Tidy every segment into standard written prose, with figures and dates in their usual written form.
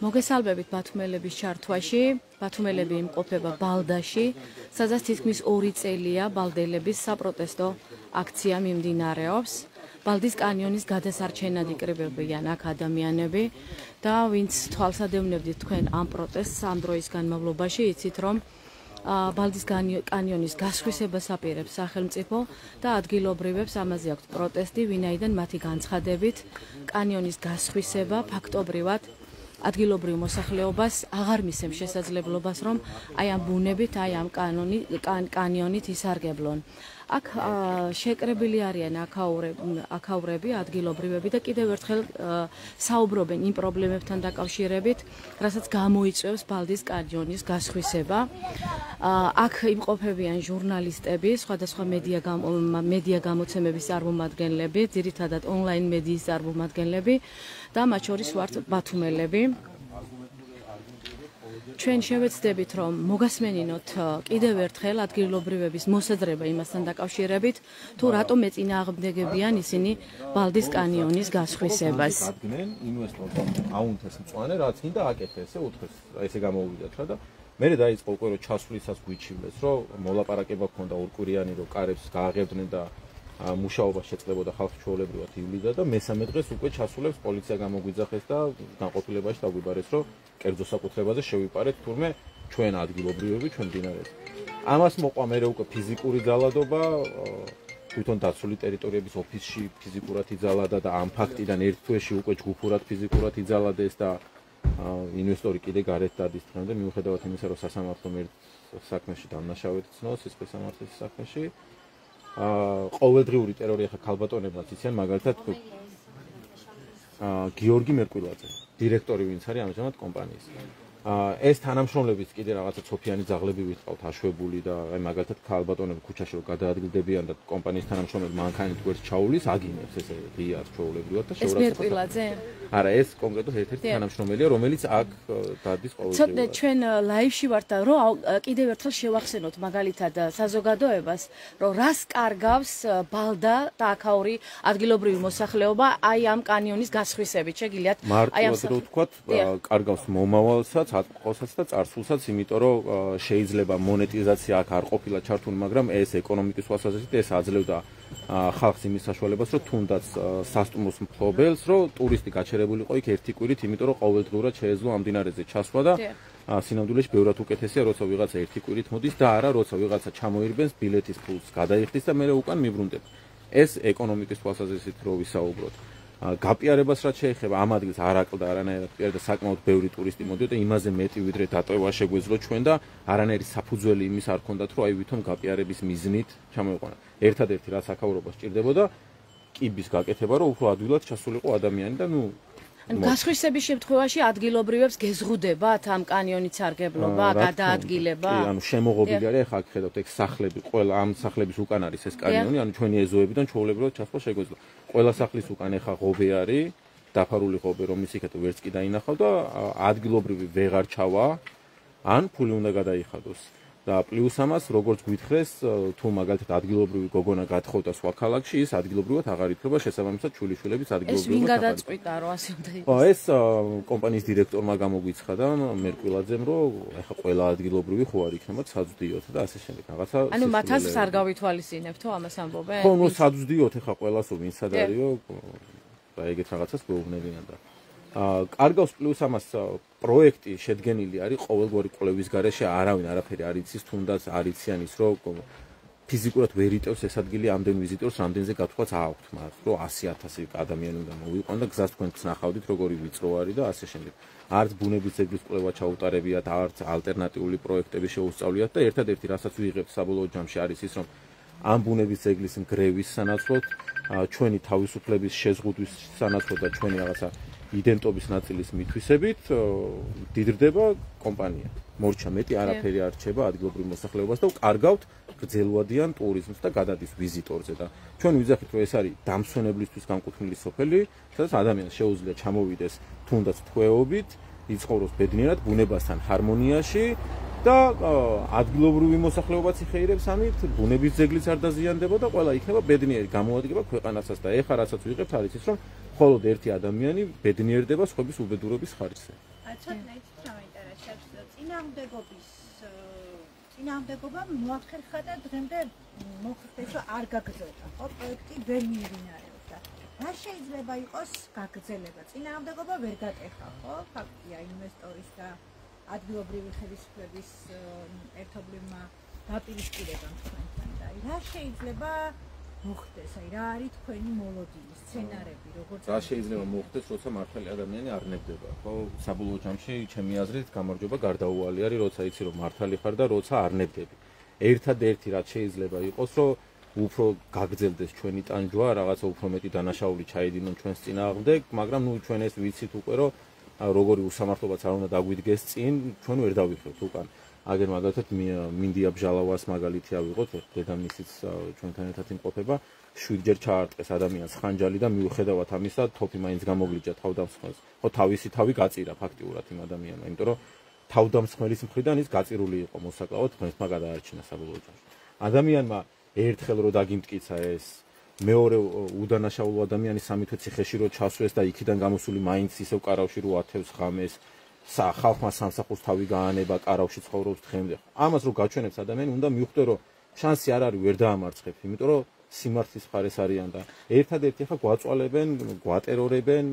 მოგესალმებით ბათუმელების ჩართვაში. ბათუმელები იმყოფება ბალდაში, სადაც თითქმის 2 წელია ბალდელების საპროტესტო აქცია მიმდინარეობს. ბალდის კანიონის გადასარჩენად იკრიბებიან აქ ადამიანები და ვინც თვალსადევნებდით თქვენ ამ პროტესტს ამ დროის განმავლობაში, იცით რომ ბალდის კანიონის გასხვისებას აპირებს სახელმწიფო და ადგილობრივებს ამაზე აქვთ პროტესტი, ვინაიდან მათი განცხადებით კანიონის გასხვისება ფაქტობრივად ადგილობრივ მოსახლეობას აღარ მისცემს შესაძლებლობას, რომ აი ამ ბუნებით, აი ამ კანიონით ისარგებლონ. აქ შეკრებილი არიან აქაურები, ადგილობრივები და კიდევ ერთხელ საუბრობენ იმ პრობლემებთან დაკავშირებით, რასაც გამოიწვევს ბალდის კანიონის გასხვისება. აქ იმყოფებიან ჟურნალისტები, სხვადასხვა მედია გამოცემების წარმომადგენლები, ძირითადად ონლაინ მედიის წარმომადგენლები და მათ შორის ვართ ბათუმელები. ჩვენ შევეცდებით, რომ მოგასმენინოთ კიდევ ერთხელ ადგილობრივების მოსაზრება იმასთან დაკავშირებით, თუ რატომ ეწინააღმდეგებიან ისინი ბალდის კანიონის გასხვისებას. ინვესტორს აუნთეს მწვანე, რაც ინდა აკეთეს, უთხრეს, ესე გამოვიდათ რა და მე დაიწყო უკვე რომ ჩასვლისას გვიჩივლეს, რომ მოლაპარაკება ქონდა ორკვირიანი, რომ კარებს გააღებდნენ და მუშაობა შეწყდებოდა ხალხის ჩვეულებრივად ივლიდა და მესამე დღეს უკვე ჩასულებს პოლიცია გამოგვიძახეს და განყოფილებაში დაგვიბარეს, რომ კერძო საკუთრებაზე შევიპარეთ თურმე ჩვენ ადგილობრივები, ჩვენ მდინარეზე. ამას მოყვა მე უკვე ფიზიკური ძალადობა, თვითონ დაცული ტერიტორიების ოფისში ფიზიკურად იძალადა და ამ ფაქტიდან ერთ თვეში უკვე ჯგუფურად ფიზიკურად იძალადეს და ინვესტორი კიდე გარეთ დადის თქამდე, მიუხედავად იმისა, რომ სასამართლომ ერთ საქმეში დამნაშავედ ცნობს სისხლის სამართლის საქმეში. ყოველდღიური ტერორი ახლა ქალბატონებმაც იციან, მაგალითად გიორგი მერკვილაძე, დირექტორი ვინც არის ამჟამად კომპანიის. ეს თანამშრომლებიც კიდე რაღაცა ცოფიანი ძაღლები ვიტყავთ აშვებული და აი მაგალითად ქალბატონები ქუჩაში რომ გადაადგილდებიან და კომპანიის თანამშრომლები მანქანით გვერდს ჩაულის, აგინებს ესე ღიად ჩვეულებრივად და შეურაცხყოფა. ეს მერკვილაძე? არა, ეს კონკრეტულად ერთ-ერთი თანამშრომელია, რომელიც აქ დადის ყოველდღიურად. ცოტნე ჩვენ ლაივში ვართ და რომ კიდევ ერთხელ შევახსენოთ მაგალითად საზოგადოებას, რომ რას კარგავს ბალდა და აქაური ადგილობრივი მოსახლეობა აი ამ კანიონის გასხვისებით, შეგიძლიათ აი ამ რო ვთქვათ, კარგავს მომავალსაც, ატყობასაც და წარსულსაც, იმიტომ რომ შეიძლება მონეტიზაცია აქ არ ყოფილა ჩართული, მაგრამ ეს ეკონომიკის თვალსაზრისით ეს აძლევდა ხალხს იმის საშუალებას, რომ თუნდაც სასტუმროს მფლობელს, რომ ტურისტი გაჩერებულიყო იქ ერთი კვირით, იმიტომ რომ ყოველდღურად შეეძლო ამ მდინარეზე ჩასვლა და სინამდვილეში ბევრად უკეთესია, როცა ვიღაცა ერთი კვირით მოდის და არა როცა ვიღაცა ჩამოირბენს ბილეთის ფულს გადაიხდის და მერე უკან მიბრუნდება. ეს ეკონომიკის თვალსაზრისით რო ვისაუბროთ. გაპიარებას რაც შეეხება ამ ადგილს არ აკლდა არანაირად პიარ და საკმაოდ ბევრი ტურისტი მოდიოდა, იმაზე მეტი ვიდრე დატოვა შეგვეძლო ჩვენ და არანაირი საფუძველი იმის არ ქონდათ, რომ აი ვითომ გაპიარების მიზნით ჩამოიყვანა. ერთადერთი რაც აქაურობას სჭირდებოდა კიბის გაკეთება, რომ უფრო ადვილად ჩასულიყო ადამიანი და ნუ გასხვისების შემთხვევაში ადგილობრივებს გეზღუდებათ ამ კანიონის სარგებლობა, გადაადგილება? კი, ანუ შემოღობილი არის, ახლა აქ ხედავთ, ეგ სახლები, ყველა ამ სახლების უკან არის ეს კანიონი, ანუ ჩვენი ეზოებიდან ჩვეულებრივად ჩასვლა შეგვეძლო. ყველა სახლის უკან ახლა ღობე არის, დაფარული ღობე, რომლის იქეთ ვერც კი დაინახავ და ადგილობრივი ვეღარ ჩავა, ან ფული უნდა გადაიხადოს. და პლუს ამას, როგორც გვითხრეს, თუ მაგალითად ადგილობრივი გოგონა გათხოვდა სხვა ქალაქში, ის ადგილობრივად აღარ ითვლება, შესაბამისად შვილიშვილების ადგილობრივად. ეს ვინ გადაწყვიტა, რომ ასე უნდა იყოს? ეს კომპანიის დირექტორმა გამოგვიცხადა მერკვილაძემ, რომ ეხა ყველა ადგილობრივი ხო არ იქნება საცვდიოთ და ასე შემდეგ. რაღაცა ანუ მათ აზრს არ გავითვალისწინებთო ამას ამბობენ? ხო, ნუ საცვდიოთ ეხა ყველასო ვინცად არისო და ეგეთ რაღაცას გვეუბნებიან და კარგავს პლუს ამას პროექტი შედგენილი არის ყოველგვარი კვლევის გარეშე, არავინ არაფერი არ იცის, თუნდაც არ იციან ის, რომ ფიზიკურად ვერ იტევს ეს ადგილი ამდენ ვიზიტორს, რამდენზე გათვლაც აქვთ მას, რომ 100,000 ადამიანი უნდა მოვიყვან და გზას თქვენ ნახავდით, როგორი ვიწრო არის და ასე შემდეგ. არც ბუნების ძეგლის კვლევა ჩაუტარებიათ, არც ალტერნატიული პროექტები შეუსწავლიათ და ერთადერთი რასაც ვიღებთ საბოლოო ჯამში არის ის, რომ ამ ბუნების ძეგლის ნგრევის სანაცვლოდ, ჩვენი თავისუფლების შეზღუდვის სანაცვლოდ და ჩვენი რაღაცა იდენტობის ნაწილის მითვისებით დიდრდება კომპანია. მორჩა მეტი არაფერი არ რჩება ადგილობრივ მოსახლეობას და კარგავთ გრძელვადიან ტურიზმს და გადადის ვიზიტორზე და ჩვენ ვიძახით, რომ ეს არის დამსვენებლისთვის განკუთვნილი სოფელი, სადაც ადამიანს შეუძლია ჩამოვიდეს თუნდაც თვეობით, იცხოვროს ბედნიერად, ბუნებასთან ჰარმონიაში და ადგილობრივი მოსახლეობაც იხეირებს ამით, ბუნების ძეგლიც არ დაზიანდება და ყველა იქნება ბედნიერი გამოადგება ქვეყანასაც და ეხლა რასაც ვიღებთ არის ის რომ მხოლოდ ერთი ადამიანი ბედნიერდება სხვების უბედურობის ხარჯზე. ცოტა იცით რა მაინტერესებს წინააღმდეგობა მოახერხა და დღემდე მოხდეს რომ არ გაგრძელდა ხო პროექტი ვერ მიედინარეობდა. რა შეიძლება იყოს გაგრძელება? წინააღმდეგობა ვერ გატეხა ხო? ფაქტია ინვესტორის და ადგილობრივი ხელისუფლების ერთობლივმა დაპირისპირებამ თქვენთან და რა შეიძლება მოხდეს? რა არის თქვენი მოლოდინი, სცენარები, როგორც რა შეიძლება მოხდეს, როცა მართალი ადამიანი არ ნებდება, ხო? საბოლოო ჯამში ჩემი აზრით გამარჯობა გარდაუვალი არის, როცა იცი რომ მართალი ხარ და როცა არ ნებდები. ერთადერთი რაც შეიძლება იყოს, რომ უფრო გაგრძელდეს ჩვენი ტანჯვა, რაღაცა უფრო მეტი დანაშაული ჩაედინონ ჩვენს წინააღმდეგ, მაგრამ ნუ ჩვენ ეს ვიცით უკვე რომ როგორი უსამართლობაც არ უნდა დაგვიდგეს წინ, ჩვენ ვერ დავიხევთ უკან. აგერ მაგალითად მინდია ბჟალავას მაგალითი ავიღოთ, დედამისიც ჩვენთან ერთად იმყოფება, 7 ჯერ ჩაარტყეს ადამიანს ხანჯალი და მიუხედავად ამისა, თოფი მაინც გამოგლიჯა თავდამსხმელს. ხო, თავისი თავი გაწირა ფაქტიურად იმ ადამიანმა, იმიტომ რომ თავდამსხმელის მხრიდან ის გაწირული იყო მოსაკლავად, ღმერთმა გადაარჩინა საბოლოო ჯამში. ადამიანმა ერთხელ რო დაგიმტკიცა ეს მეორე უდანაშაულო ადამიანი სამი თვე ციხეში რო ჩასვეს და იქიდან გამოსული მაინც ისევ კარავში რო ათევს ღამეს ხალხმა სამსახურს თავი გაანება კარავში ცხოვრობს დღემდე. ამას რო გაჩვენებს ადამიანი, უნდა მიხვდე რომ შანსი არ არის ვერ დაამარცხებ, იმიტომ რომ სიმართლის მხარეს არიან და ერთადერთი ახლა გვაწვალებენ, გვატერორებენ,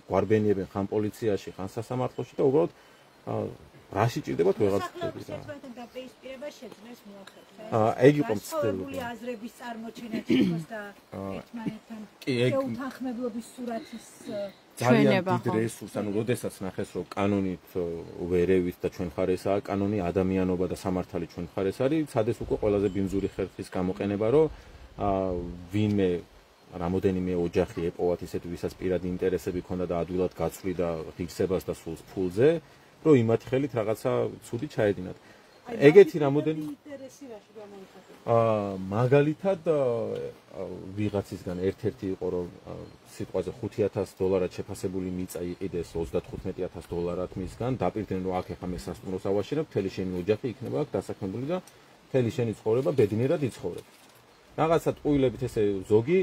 გვარბენიებენ ხან პოლიციაში, ხან სასამართლოში და უბრალოდ რაში ჭირდებათ ვეღარ ვწდები და დაპირისპირება შეძლეს მოახერხეთ. ეგ იყო მცდელობა. აზრების წარმოჩენა თვითონ და ერთმანეთთან შეუთანხმებლობის სურათის ძალიან დიდ რესურს, ანუ როდესაც ნახეს რომ კანონით ვერევით და ჩვენ ხარესაა კანონი, ადამიანობა და სამართალი ჩვენ ხარეს არის, ცადეს უკვე ყველაზე ბინძური ხერხის გამოყენება, რომ ვინმე რამოდენიმე ოჯახი ეპოვათ ისეთ ვისაც პირადი ინტერესები ჰქონდა და ადვილად გაცვლიდა ღირსებას და სულს ფულზე, რომ იმათ ხელით რაღაცა ცუდი ჩაედინათ. ეგეთი რამოდენიმე ინტერესი რაში გამოიხატება? მაგალითად ვიღაცისგან ერთ-ერთი იყო რომ სიტყვაზე $5,000 შეფასებული მიწა იყიდეს $35,000 მისგან, დაპირდნენ რომ აქ ახლა მე სასტუმროს ავაშენებ, მთელი შენი ოჯახი იქნება აქ დასაქმებული და მთელი შენი ცხოვრება ბედნიერად იცხოვრებს. რაღაცა ტყუილებით ესე ზოგი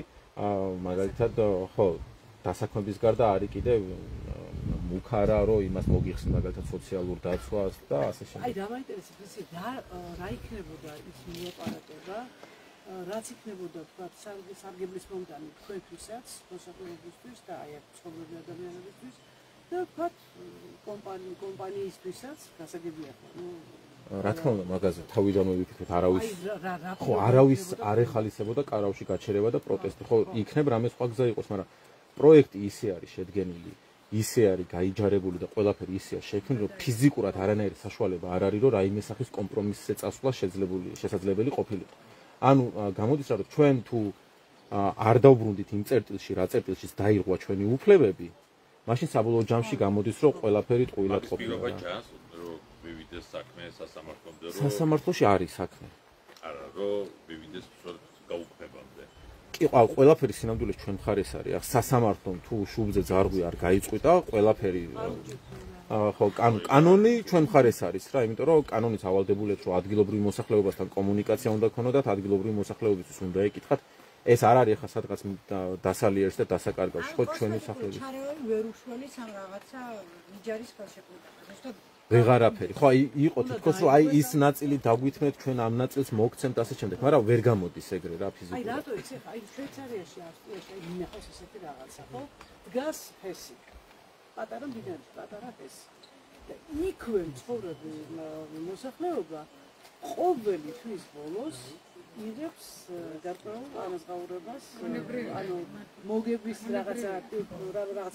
მაგალითად ხო დასაქმების გარდა არის კიდე მუქარა რომ იმას მოგიხსნა მაგალითად სოციალურ დაცვას და ასე შემდეგ. აი რა მაინტერესებს ისე რა იქნებოდა ის მოპარატება, რაც იქნებოდა თქვა სარგებლის მომდანი თქვენთვისაც, მოსახლეობისთვის და აი აქ ცხოვრობენ ადამიანებისთვის და თქვა კომპანიისთვისაც გასაგებია ხო? რა თქმა უნდა მაგაზე თავიდანვე ვიფიქრეთ არავის არ ეხალისებოდა კარავში გაჩერება და პროტესტი ხო იქნებ რამე სხვა გზა იყოს მაგრამ პროექტი ისე არის შედგენილი ისე არის გაიჯარებული და ყველაფერი ისეა შექმნილი რომ ფიზიკურად არანაირი საშუალება არ არის რომ რაიმე სახის კომპრომისზე წასვლა შესაძლებელი ყოფილიყო ანუ გამოდის რომ ჩვენ თუ არ დავბრუნდით იმ წერტილში რა წერტილშიც დაირღვა ჩვენი უფლებები მაშინ საბოლოო ჯამში გამოდის რომ ყველაფერი ტყუილად ყოფილა მივიდეს საქმე სასამართლომდე რომ სასამართლოში არის საქმე. არა, რომ მივიდეს გაუქმებამდე. კი, ყველაფერი სინამდვილეს ჩვენ მხარეს არის. ახ სასამართლომ თუ შუბზე ძარღვი არ გაიწყვიტა, ყველაფერი ხო, კანონი ჩვენ მხარეს არის რა, იმიტომ რომ კანონის ავალდებულებს რომ ადგილობრივი მოსახლეობასთან კომუნიკაცია უნდა ქონოდათ, ადგილობრივი მოსახლეობისთვის უნდა ეკითხათ. ეს არ არის ახლა სადღაც დასალიერს და დასაკარგავს, ხო ჩვენი სახელი. ჩარევი ვერ უშველის ამ რაღაცა იჯარის ხელშეკრულებას. ვეღარაფერი. ხო, იყო თითქოს რომ აი ის ნაწილი დაგვითმეთ ჩვენ ამ ნაწილს მოგცემთ ასე შემდეგ, მაგრამ ვერ გამოდის ეგრე რა ფიზიკურად. აი რატო იცი, აი შვეიცარიაში, ავსტრიაში მინახავს ესეთი რაღაცა, ხო? დგას ჰესი. პატარა მდინარე, პატარა ჰესი. და იქვე ცხოვრები მოსახლეობა ყოველი თვის ბოლოს იღებს გარკვეულ ანაზღაურებას, ანუ მოგების რაღაცა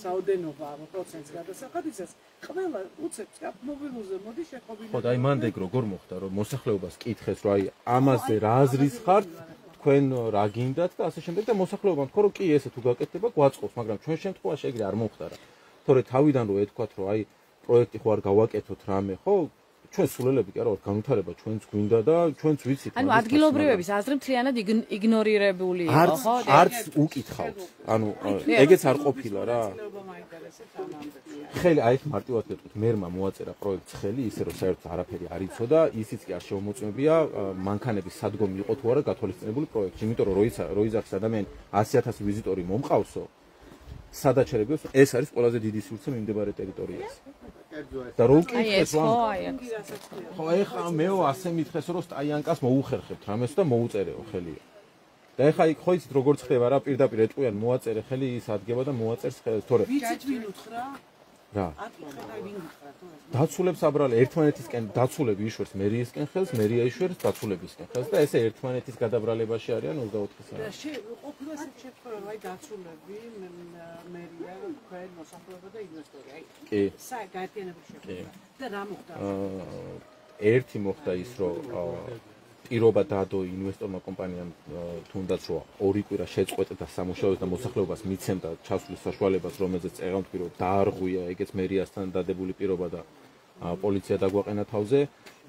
რაოდენობა პროცენტს გადასახადისას ყველა უცებს მობილურზე მოდი შეყობინა. ხო და აი მანდ ეგ როგორ მოხდა რომ მოსახლეობას კითხეს რომ აი ამაზე რა აზრის ხართ თქვენ რა გინდათ და ასე შემდეგ და მოსახლეობამ თქო რომ კი ესე თუ გაკეთდება გვაწყობს მაგრამ ჩვენ შემთხვევაში ეგრე არ მომხდარა. თორე თავიდან რომ ეთქვათ რომ აი პროექტი ხო არ გავაკეთოთ რამე ხო ჩვენ სულელები კი არა ვართ, განვითარება ჩვენც გვინდა და ჩვენც ვიცით. ანუ ადგილობრივების აზრი მთლიანად იგნორირებული იყო, ხო? არც უკითხავთ. ანუ ეგეც არ ყოფილა რა. ხელი აი მარტივად გეტყვით, მერმა მოაწერა პროექტს ხელი, ისე რომ საერთოდ არაფერი არ იცოდა, ისიც კი არ შემოწმებია, მანქანების სადგომი იყო თუ არა გათვალისწინებული პროექტში, იმიტომ რომ როიძახის ადამიანი 100,000 ვიზიტორი მომყავსო, სადაჩერებებს ეს არის ყველაზე დიდი სივრცე მიმდებარე ტერიტორიაზე. და რო უკითხეს ხო ეხლა მეო ასე მითხეს რომ სტაიანკას მოუხერხებთ რამეს და მოუწერეო ხელი. და ეხლა იქ ხო იცით როგორ ხდება რა პირდაპირ ეტყვიან მოაწერე ხელი ის ადგება და მოაწერს ხელს თორე ვიცით ვინ უთხრა რა ატყდა ვინ უთხრა თუ დაცულებს აბრალე ერთმანეთისკენ დაცულები იშვერს მერიისკენ ხელს მერია იშვერს დაცულებისკენ ხელს და ესე ერთმანეთის გადაბრალებაში არიან 24 საათი. და ყოფილა ეს შეფრთხილება აი დაცულები მერია თქვენ მოსახლეობა და ინვესტორი აი კი გაერთიანებული შეფრთხილება და რა მოხდა ერთი მოხდა ის რომ პირობა დადო ინვესტორმა კომპანიამ თუნდაც რომ ორი კვირა შეწყვეტდა სამუშაოს და მოსახლეობას მიცემდა ჩასვლის საშუალებას რომელზეც წეღავთქვი რომ დაარღვია ეგეც მერიასთან დადებული პირობა და პოლიცია დაგვაყენა თავზე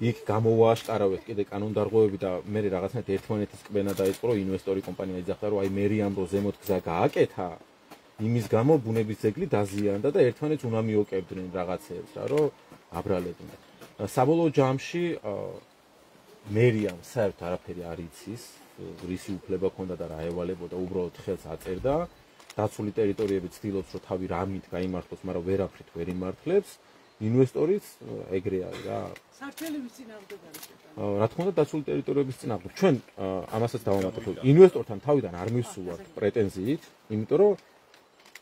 იქ გამოააშკარავეთ კიდე კანონდარღვევები და მე რაღაცნაირად ერთმანეთის კბენა დაიწყო რომ ინვესტორი კომპანია იძახდა რომ აი მერიამ რო ზემოთ გზა გააკეთა იმის გამო ბუნების ძეგლი დაზიანდა და ერთმანეთს უნდა მიოკებდნენ რაღაცეებს რა რომ აბრალებდნენ საბოლოო ჯამში მერიამ საერთოდ არაფერი არ იცის, რისი უფლება ჰქონდა და რა ევალებოდა, უბრალოდ ხელს აწერდა. დაცული ტერიტორიები ცდილობს, რომ თავი რამით გაიმართლოს, მაგრამ ვერაფრით ვერ იმართლებს. ინვესტორიც ეგრე არის რა. საერთელების წინააღმდეგ არის. რა თქმა უნდა, დაცული ტერიტორიების წინააღმდეგ. ჩვენ ამასაც დავამატებთ. ინვესტორთან თავიდან არ მივსულვართ პრეტენზიით, იმიტომ რომ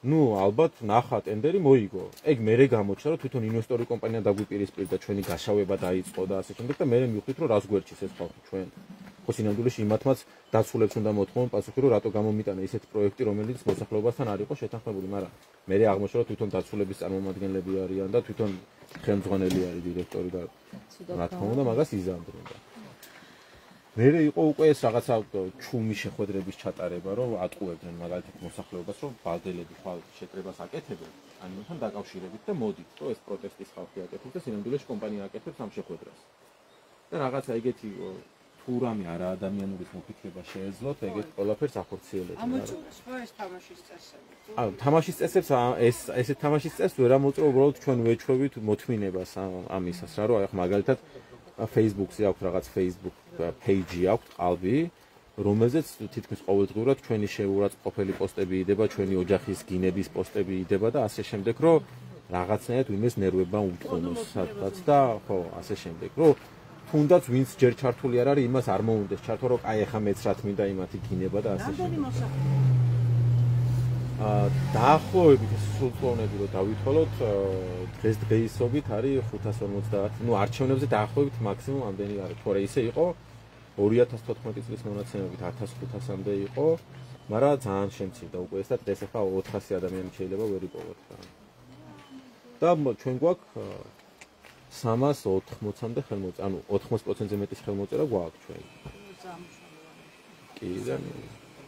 ალბათ ნახა ტენდერი მოიგო. ეგ მერე გამოჩნდა, რომ თვითონ ინვესტორი კომპანია დაგვიპირისპირდა ჩვენი გაშავება დაიწყო და ასე შემდეგ და მერე მივხვდით, რომ რას გვერჩის ეს ხალხი ჩვენ. ხო სინამდვილეში იმათმაც დაცულებს უნდა მოთხოვონ პასუხი, რომ რატო გამომიტანა ისეთი პროექტი, რომელიც მოსახლეობასთან არ იყო შეთანხმებული, მაგრამ მერე აღმოჩნდა, რომ თვითონ დაცულების წარმომადგენლები არიან და თვითონ ხელმძღვანელი არის დირექტორი და რა თქმა უნდა, მაგას იზამდნენ. მერე იყო უკვე ეს რაღაცა ჩუმი შეხვედრების ჩატარება, რომ ატყუებდნენ მაგალითად მოსახლეობას, რომ ბალდელები ხვალ შეკრებას აკეთებენ, ანიმთან დაკავშირებით და მოდით, რომ ეს პროტესტის ხალხი აკეთებს და სინამდვილეში კომპანია აკეთებს ამ შეხვედრას. და რაღაცა ეგეთი თუ რამე არა ადამიანურის მოფიქრება შეეძლოთ, ეგეთ ყველაფერს ახორციელებენ. ამოწურეს ხო ეს თამაშის წესები? თამაშის წესებს ესეთ თამაშის წესს ვერ ამოწურო, უბრალოდ ჩვენ ვეჩვევით მოთმინებას ამისას, რა რომ აი მაგალითად Facebook-ზე აქვს რაღაც Facebook page-ი აქვს ყალბი, რომელზეც თითქმის ყოველდღურად ჩვენი შეურაცხყოფელი პოსტები იდება, ჩვენი ოჯახის გინების პოსტები იდება და ასე შემდეგ, რომ რაღაცნაირად ვინმეს ნერვებმა უთხოვოს სადღაც და ხო, ასე შემდეგ, რომ თუნდაც ვინც ჯერ ჩართული არ არის, იმას არ მოუნდეს ჩართო, რომ აი ახლა მეც რა თმინდა იმათი გინება და ასე შემდეგ. დაახლოებით სრულწლოვნები რომ დავითვალოთ დღესდღეობით არის 550 არჩევნებზე დაახლოებით მაქსიმუმ ამდენი არის თორე ისე იყო 2014 წლის მონაცემებით 1500-მდე იყო მაგრამ ძალიან შემცირდა უკვე ეს და დღეს ახლა 400 ადამიანი შეიძლება ვერ იპოვოთ და ჩვენ გვაქვს 380-მდე ხელმოწერა ანუ 80%-ზე მეტის ხელმოწერა გვაქვს ჩვენ კი და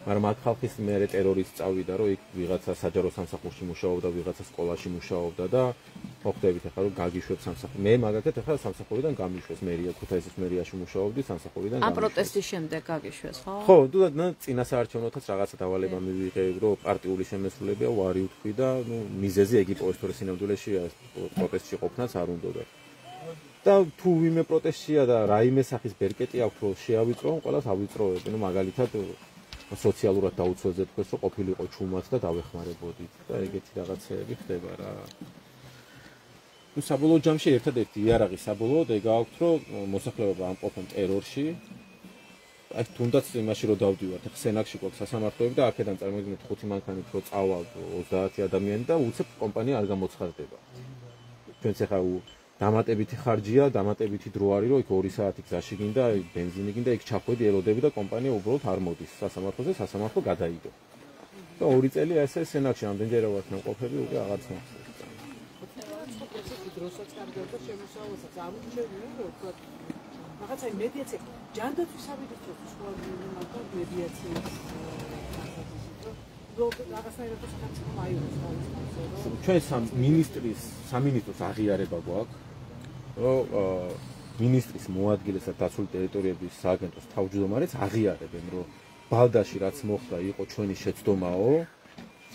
მაგრამ აქ ხალხის მერე ტერორისტ წავიდა, რომ იქ ვიღაცა საჯარო სამსახურში მუშაობდა, ვიღაცა სკოლაში მუშაობდა და მოხდებით ახლა რომ გაგიშვებს სამსახური. მე მაგალითად ახლა სამსახურიდან გამიშვეს მერია, ქუთაისის მერიაში მუშაობდი, სამსახურიდან გამიშვეს. ამ პროტესტის შემდეგ გაგიშვეს, ხო? ხო, და წინა საარჩევნოთაც რაღაცა დავალება მივიღე, რომ პარტიული შემესრულებია ვარი უთქვი და მიზეზი ეგ იყო, თორე სინამდვილეში პროტესტში ყოფნაც არ უნდოდა. და თუ ვიმე პროტესტშია და რაიმე სახის ბერკეტი აქვს, რომ შეავიწროონ, ყველას ავიწროებენ, მაგალითად სოციალურად დაუცველზე თქვეს, რომ ყოფილიყო ჩუმად და დავეხმარებოდით და ეგეთი რაღაცეები ხდება რა. ნუ საბოლოო ჯამში ერთადერთი იარაღი საბოლოოდ ეგ აქვს, რომ მოსახლეობა ამყოფენ ტერორში. აი თუნდაც იმაში რომ დავდივართ, ახლა სენაკში გვაქვს სასამართლოები და აქედან წარმოგიდგენთ 5 მანქანით რომ წავა 30 ადამიანი და უცებ კომპანია არ გამოცხადდება. ჩვენც ახლა დამატებითი ხარჯია, დამატებითი დრო არის, რომ იქ 2 საათი გზაში გინდა, ბენზინი გინდა, იქ ჩახვედი ელოდები და კომპანია უბრალოდ არ მოდის სასამართლოზე, სასამართლო გადაიდო. და 2 წელი ესე სენაკში ამდენჯერ ვართ ნამყოფები, უკვე აღარც მახსოვს. დროსაც კარგავდა შემოსავალსაც ამჩენია, რომ თქვა რაღაცა მედიაცია, ჯანდაცვის სამინისტროს სხვა მაგალითად მედიაციის ჩვენ სამინისტროს აღიარება გვაქვს, რომ მინისტრის მოადგილეს და დაცული ტერიტორიების სააგენტოს თავმჯდომარეც აღიარებენ, რომ ბალდაში რაც მოხდა იყო ჩვენი შეცდომაო,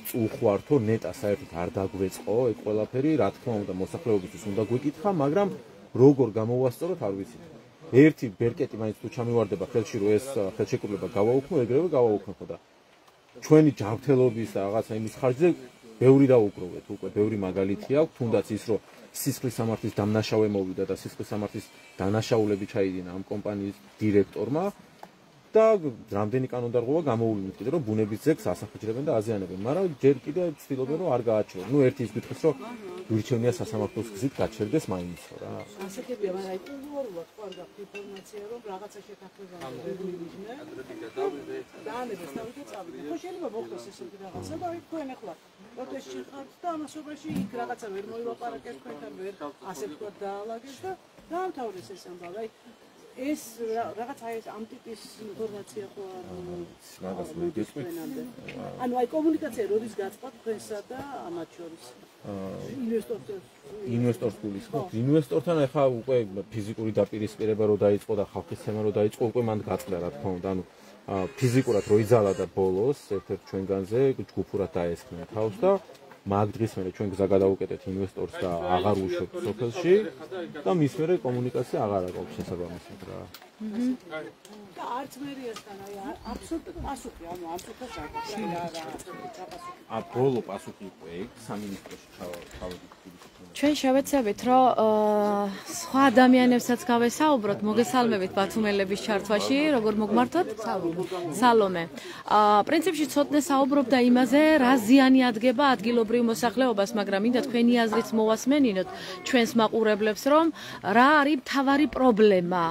წუხვართო ნეტა საერთოდ არ დაგვეწყო ეგ ყველაფერი, რა თქმა უნდა მოსახლეობისთვის უნდა გვეკითხა, მაგრამ როგორ გამოვასწოროთ არ ვიცით. ერთი ბერკეტი მაინც თუ ჩამივარდება ხელში, რომ ეს ხელშეკრულება გავაუქმო, ეგრევე გავაუქმო და ჩვენი ჯანმრთელობის და რაღაცა იმის ხარჯზე ბევრი დაუგროვეთ, უკვე ბევრი მაგალითი აქვს, თუნდაც ის რომ სისხლის სამართლის დამნაშავე მოვიდა და სისხლის სამართლის დანაშაულები ჩაიდინა ამ კომპანიის დირექტორმა და რამდენი კანონდარღვევა გამოუვლინეთ კიდე რომ ბუნების ძეგლს ასახაჭრებენ და აზიანებენ, მაგრამ ჯერ კიდე ცდილობენ რომ არ გააჩერონ. ნუ ერთი ის გითხეს რომ გვირჩევნია სასამართლოს გზით გაჩერდეს მაინცო რა. ასეთებია, მაგრამ აი პულუარულად ხო არ გაქვთ ინფორმაცია რომ რაღაცა შეთანხმება ვერ მივიდნენ. დაანებეს თავი წავიდნენ. ხო შეიძლება მოხდეს ესეთი რაღაცა და აი თქვენ ახლა პროტესტში ხართ და ამასობაში იქ რაღაცა ვერ მოილაპარაკეთ თქვენთან, ვერ ასე თქვა დაალაგეს და დაამთავრეს ეს ამბავი. აი ეს რაღაცა ეს ამ ტიპის ინფორმაცია ხო არ მაგას მოგესმით. ანუ აი კომუნიკაცია როდის გაწყდა თქვენსა და ამათ შორის? ინვესტორს გულისხმობთ. ინვესტორთან ახლა უკვე ფიზიკური დაპირისპირება რო დაიწყო და ხალხის ცემა რო დაიწყო, უკვე მან გაწყდა რა თქმა უნდა. ანუ ფიზიკურად რო იძალა და ბოლოს ერთ-ერთ ჩვენგანზე ჯგუფურად დაესხნა თავს და მაგ დღის მერე ჩვენ გზა გადავუკეტეთ ინვესტორს და აღარ უშვებთ სოფელში და მის მერე კომუნიკაცია აღარ აქვს შესაბამისად რა. და არც მერიასთან აი აბსოლუტურად პასუხი, ანუ ამ წუთას არ ა ბოლო პასუხი იყო ეგ სამინისტროში ჩავედით. ჩვენ შევეცდებით, რომ სხვა ადამიანებსაც გავესაუბროთ, მოგესალმებით ბათუმელების ჩართვაში, როგორ მოგმართოთ? სალომე. პრინციპში ცოტნე საუბრობდა იმაზე, რა ზიანი ადგება ადგილობრივ მოსახლეობას, მაგრამ მინდა თქვენი აზრით მოვასმენინოთ ჩვენს მაყურებლებს, რომ რა არის მთავარი პრობლემა,